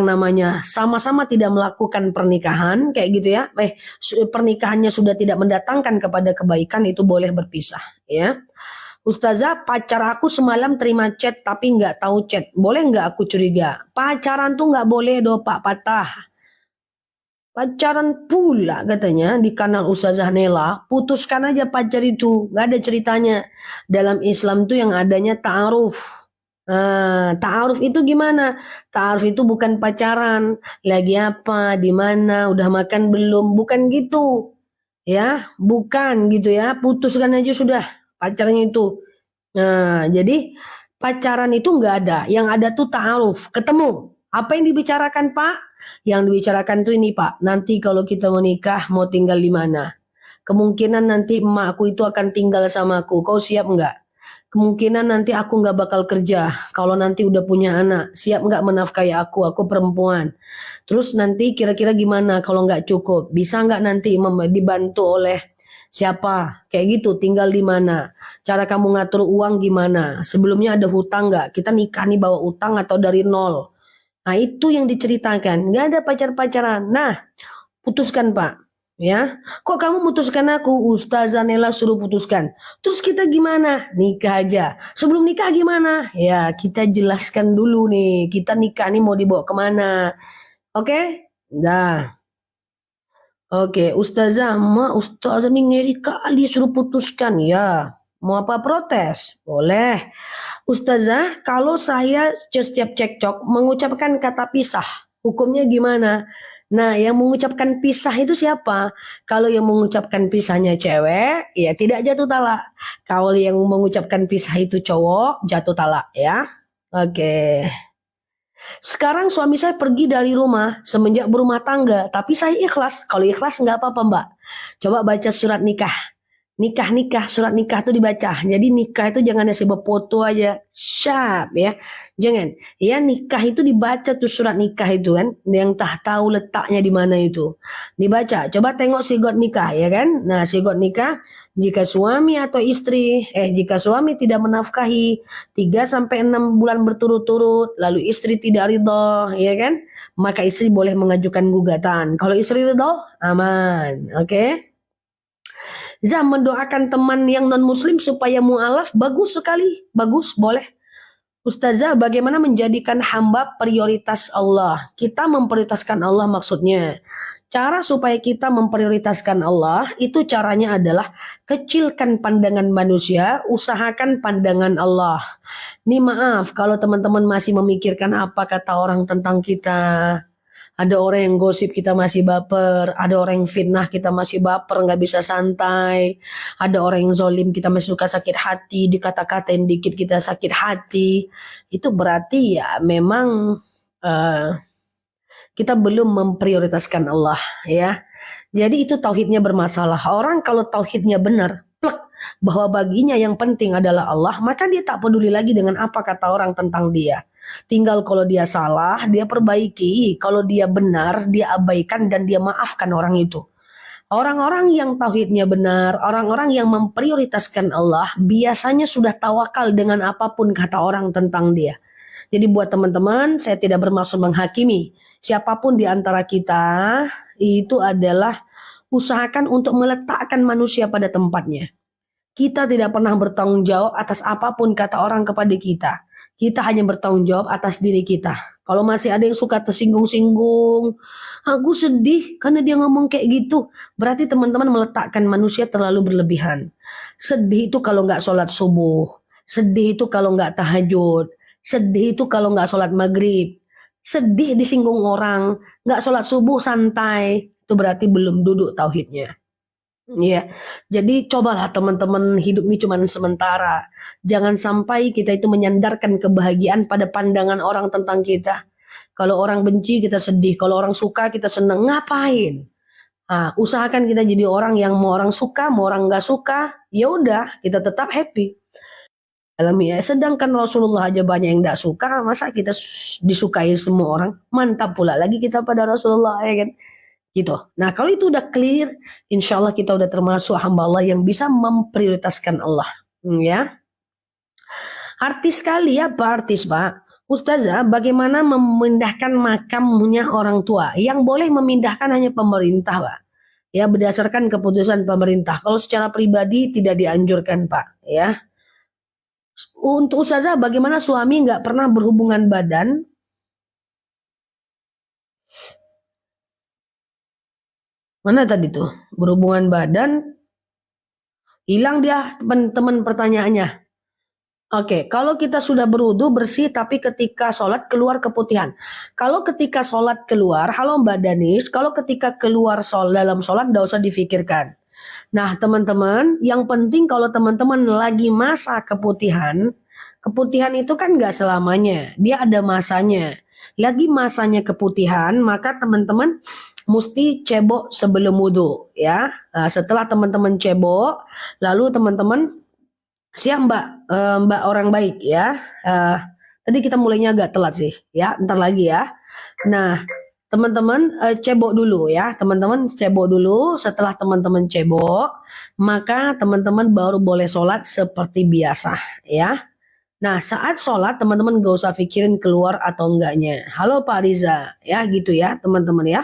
namanya sama-sama tidak melakukan pernikahan kayak gitu ya, pernikahannya sudah tidak mendatangkan kepada kebaikan, itu boleh berpisah ya. Ustazah, pacar aku semalam terima chat tapi nggak tahu chat, boleh nggak aku curiga? Pacaran tuh nggak boleh Pak Patah. Pacaran pula katanya di kanal Ustazah Nela, putuskan aja pacar itu, nggak ada ceritanya. Dalam Islam tuh yang adanya ta'aruf. Ta'aruf itu gimana? Ta'aruf itu bukan pacaran, lagi apa, di mana, udah makan belum, bukan gitu. Ya, bukan gitu ya. Putuskan aja sudah pacarnya itu. Nah, jadi pacaran itu nggak ada. Yang ada tuh ta'aruf, ketemu. Apa yang dibicarakan Pak? Yang dibicarakan tuh ini Pak, nanti kalau kita menikah mau tinggal di mana? Kemungkinan nanti emakku itu akan tinggal sama aku, kau siap nggak? Kemungkinan nanti aku nggak bakal kerja, kalau nanti udah punya anak, siap nggak menafkahi aku perempuan. Terus nanti kira-kira gimana kalau nggak cukup? Bisa nggak nanti dibantu oleh siapa? Kayak gitu, tinggal di mana? Cara kamu ngatur uang gimana? Sebelumnya ada hutang nggak? Kita nikah nih bawa utang atau dari nol? Nah itu yang diceritakan, nggak ada pacar-pacaran. Nah putuskan Pak, ya. Kok kamu putuskan aku? Ustazah Nela suruh putuskan. Terus kita gimana? Nikah aja. Sebelum nikah gimana? Ya kita jelaskan dulu nih, kita nikah nih mau dibawa kemana? Oke? Dah. Oke, Ustazah nih ngeri kali suruh putuskan ya. Mau apa protes? Boleh. Ustazah, kalau saya setiap cekcok mengucapkan kata pisah, hukumnya gimana? Nah, yang mengucapkan pisah itu siapa? Kalau yang mengucapkan pisahnya cewek, ya tidak jatuh talak. Kalau yang mengucapkan pisah itu cowok, jatuh talak ya. Oke. Sekarang suami saya pergi dari rumah semenjak berumah tangga, tapi saya ikhlas. Kalau ikhlas nggak apa-apa Mbak. Coba baca surat nikah. Nikah, surat nikah itu dibaca. Jadi nikah itu jangan hanya foto aja. Syap ya. Jangan. Ya nikah itu dibaca tuh surat nikah itu kan. Yang tak tahu letaknya di mana itu. Dibaca. Coba tengok sigot nikah ya kan. Nah sigot nikah. Jika suami atau istri. Jika suami tidak menafkahi 3 sampai 6 bulan berturut-turut. Lalu istri tidak ridho ya kan. Maka istri boleh mengajukan gugatan. Kalau istri ridho aman. Oke. Mendoakan teman yang non-muslim supaya mu'alaf, bagus sekali, bagus, boleh. Ustazah, bagaimana menjadikan hamba prioritas Allah? Kita memprioritaskan Allah maksudnya. Cara supaya kita memprioritaskan Allah, itu caranya adalah kecilkan pandangan manusia, usahakan pandangan Allah. Nih maaf, kalau teman-teman masih memikirkan apa kata orang tentang kita, ada orang yang gosip kita masih baper, ada orang yang fitnah kita masih baper, nggak bisa santai, ada orang yang zolim kita masih suka sakit hati, dikata-katain dikit kita sakit hati, itu berarti ya memang eh, kita belum memprioritaskan Allah ya. Jadi itu tauhidnya bermasalah. Orang kalau tauhidnya benar, plek, bahwa baginya yang penting adalah Allah, maka dia tak peduli lagi dengan apa kata orang tentang dia. Tinggal kalau dia salah, dia perbaiki. Kalau dia benar, dia abaikan dan dia maafkan orang itu. Orang-orang yang tauhidnya benar, orang-orang yang memprioritaskan Allah, biasanya sudah tawakal dengan apapun kata orang tentang dia. Jadi buat teman-teman, saya tidak bermaksud menghakimi. Siapapun di antara kita, itu adalah usahakan untuk meletakkan manusia pada tempatnya. Kita tidak pernah bertanggung jawab atas apapun kata orang kepada kita. Kita hanya bertanggung jawab atas diri kita. Kalau masih ada yang suka tersinggung-singgung, aku sedih karena dia ngomong kayak gitu. Berarti teman-teman meletakkan manusia terlalu berlebihan. Sedih itu kalau nggak sholat subuh. Sedih itu kalau nggak tahajud. Sedih itu kalau nggak sholat maghrib. Sedih disinggung orang. Nggak sholat subuh santai. Itu berarti belum duduk tauhidnya. Iya, jadi cobalah teman-teman, hidup ini cuma sementara. Jangan sampai kita itu menyandarkan kebahagiaan pada pandangan orang tentang kita. Kalau orang benci kita sedih, kalau orang suka kita senang. Ngapain? Usahakan kita jadi orang yang mau orang suka, mau orang nggak suka, ya udah kita tetap happy. Sedangkan Rasulullah aja banyak yang nggak suka, masa kita disukai semua orang? Mantap pula lagi kita pada Rasulullah ya kan? Gitu. Nah kalau itu udah clear, insya Allah kita udah termasuk hamba Allah yang bisa memprioritaskan Allah. Ya. Artis sekali ya Pak, artis Pak. Ustazah, bagaimana memindahkan makamnya orang tua? Yang boleh memindahkan hanya pemerintah Pak. Ya berdasarkan keputusan pemerintah. Kalau secara pribadi tidak dianjurkan Pak. Ya. Untuk Ustazah, bagaimana suami nggak pernah berhubungan badan? Mana tadi tuh? Berhubungan badan. Hilang dia teman-teman pertanyaannya. Oke, kalau kita sudah berwudu bersih tapi ketika sholat keluar keputihan. Kalau ketika sholat keluar, halo Mbak Danis, kalau ketika keluar dalam sholat tidak usah difikirkan. Nah teman-teman, yang penting kalau teman-teman lagi masa keputihan, keputihan itu kan nggak selamanya, dia ada masanya. Lagi masanya keputihan, maka teman-teman mesti cebok sebelum wudhu ya. Nah, setelah teman-teman cebok, lalu teman-teman siap Mbak orang baik ya. Tadi kita mulainya agak telat sih ya, ntar lagi ya. Nah teman-teman cebok dulu ya, teman-teman cebok dulu. Setelah teman-teman cebok, maka teman-teman baru boleh sholat seperti biasa ya. Nah saat sholat teman-teman gak usah pikirin keluar atau enggaknya. Halo Pak Riza ya gitu ya teman-teman ya.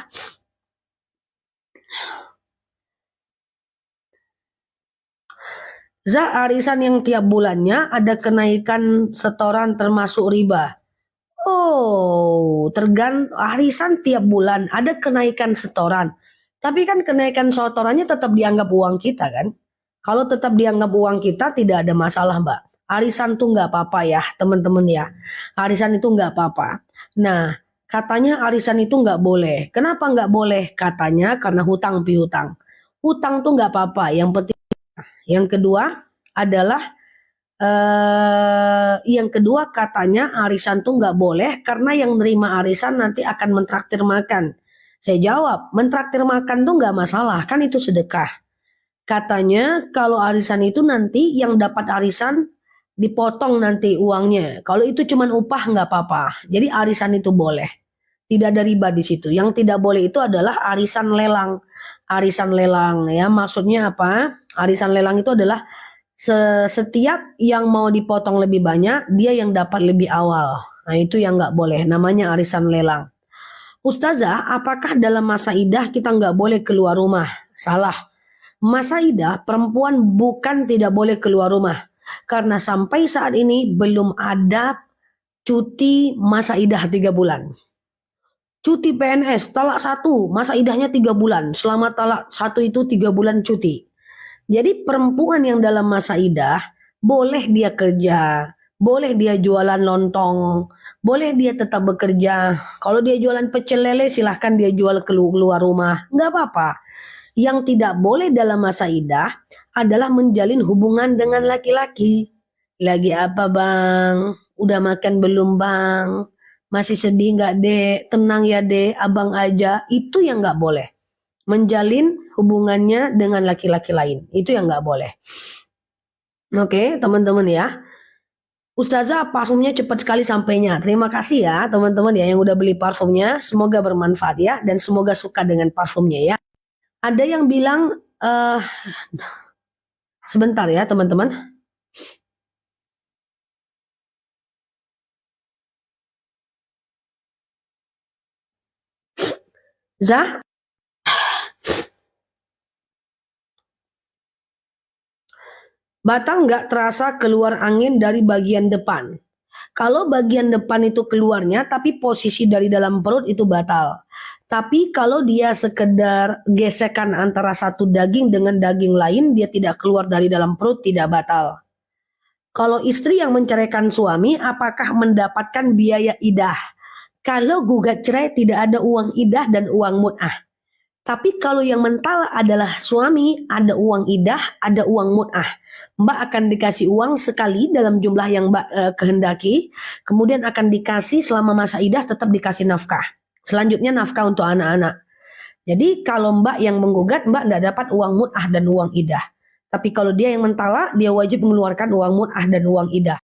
Arisan yang tiap bulannya ada kenaikan setoran termasuk riba. Oh, arisan tiap bulan ada kenaikan setoran. Tapi kan kenaikan setorannya tetap dianggap uang kita kan? Kalau tetap dianggap uang kita tidak ada masalah Mbak. Arisan tuh nggak apa-apa ya teman-teman ya. Arisan itu nggak apa-apa. Nah, katanya arisan itu nggak boleh. Kenapa nggak boleh? Katanya karena hutang piutang. Hutang tuh nggak apa-apa. Yang penting. Yang kedua adalah yang kedua katanya arisan tuh nggak boleh karena yang nerima arisan nanti akan mentraktir makan. Saya jawab, mentraktir makan tuh nggak masalah, kan itu sedekah. Katanya kalau arisan itu nanti yang dapat arisan dipotong nanti uangnya. Kalau itu cuman upah nggak apa-apa. Jadi arisan itu boleh. Tidak ada riba di situ. Yang tidak boleh itu adalah arisan lelang. Arisan lelang ya, maksudnya apa? Arisan lelang itu adalah setiap yang mau dipotong lebih banyak, dia yang dapat lebih awal. Nah, itu yang nggak boleh. Namanya arisan lelang. Ustazah, apakah dalam masa idah kita nggak boleh keluar rumah? Salah. Masa idah perempuan bukan tidak boleh keluar rumah. Karena sampai saat ini belum ada cuti masa idah 3 bulan. Cuti PNS, talak 1, masa idahnya 3 bulan. Selama talak 1 itu 3 bulan cuti. Jadi perempuan yang dalam masa idah, boleh dia kerja, boleh dia jualan lontong, boleh dia tetap bekerja. Kalau dia jualan pecel lele, silahkan dia jual keluar rumah. Nggak apa-apa. Yang tidak boleh dalam masa idah adalah menjalin hubungan dengan laki-laki. Lagi apa bang? Udah makan belum bang? Masih sedih nggak dek? Tenang ya dek, abang aja. Itu yang nggak boleh. Menjalin hubungannya dengan laki-laki lain. Itu yang nggak boleh. Oke teman-teman ya. Ustazah parfumnya cepat sekali sampainya. Terima kasih ya teman-teman ya yang udah beli parfumnya. Semoga bermanfaat ya. Dan semoga suka dengan parfumnya ya. Ada yang bilang, sebentar ya teman-teman. Zah, batang nggak terasa keluar angin dari bagian depan. Kalau bagian depan itu keluarnya, tapi posisi dari dalam perut itu batal. Tapi kalau dia sekedar gesekan antara satu daging dengan daging lain, dia tidak keluar dari dalam perut, tidak batal. Kalau istri yang menceraikan suami, apakah mendapatkan biaya idah? Kalau gugat cerai tidak ada uang idah dan uang mut'ah. Tapi kalau yang mentalak adalah suami, ada uang idah, ada uang mut'ah. Mbak akan dikasih uang sekali dalam jumlah yang Mbak kehendaki, kemudian akan dikasih selama masa idah tetap dikasih nafkah. Selanjutnya nafkah untuk anak-anak. Jadi kalau Mbak yang menggugat, Mbak tidak dapat uang mut'ah dan uang idah. Tapi kalau dia yang mentalak, dia wajib mengeluarkan uang mut'ah dan uang idah.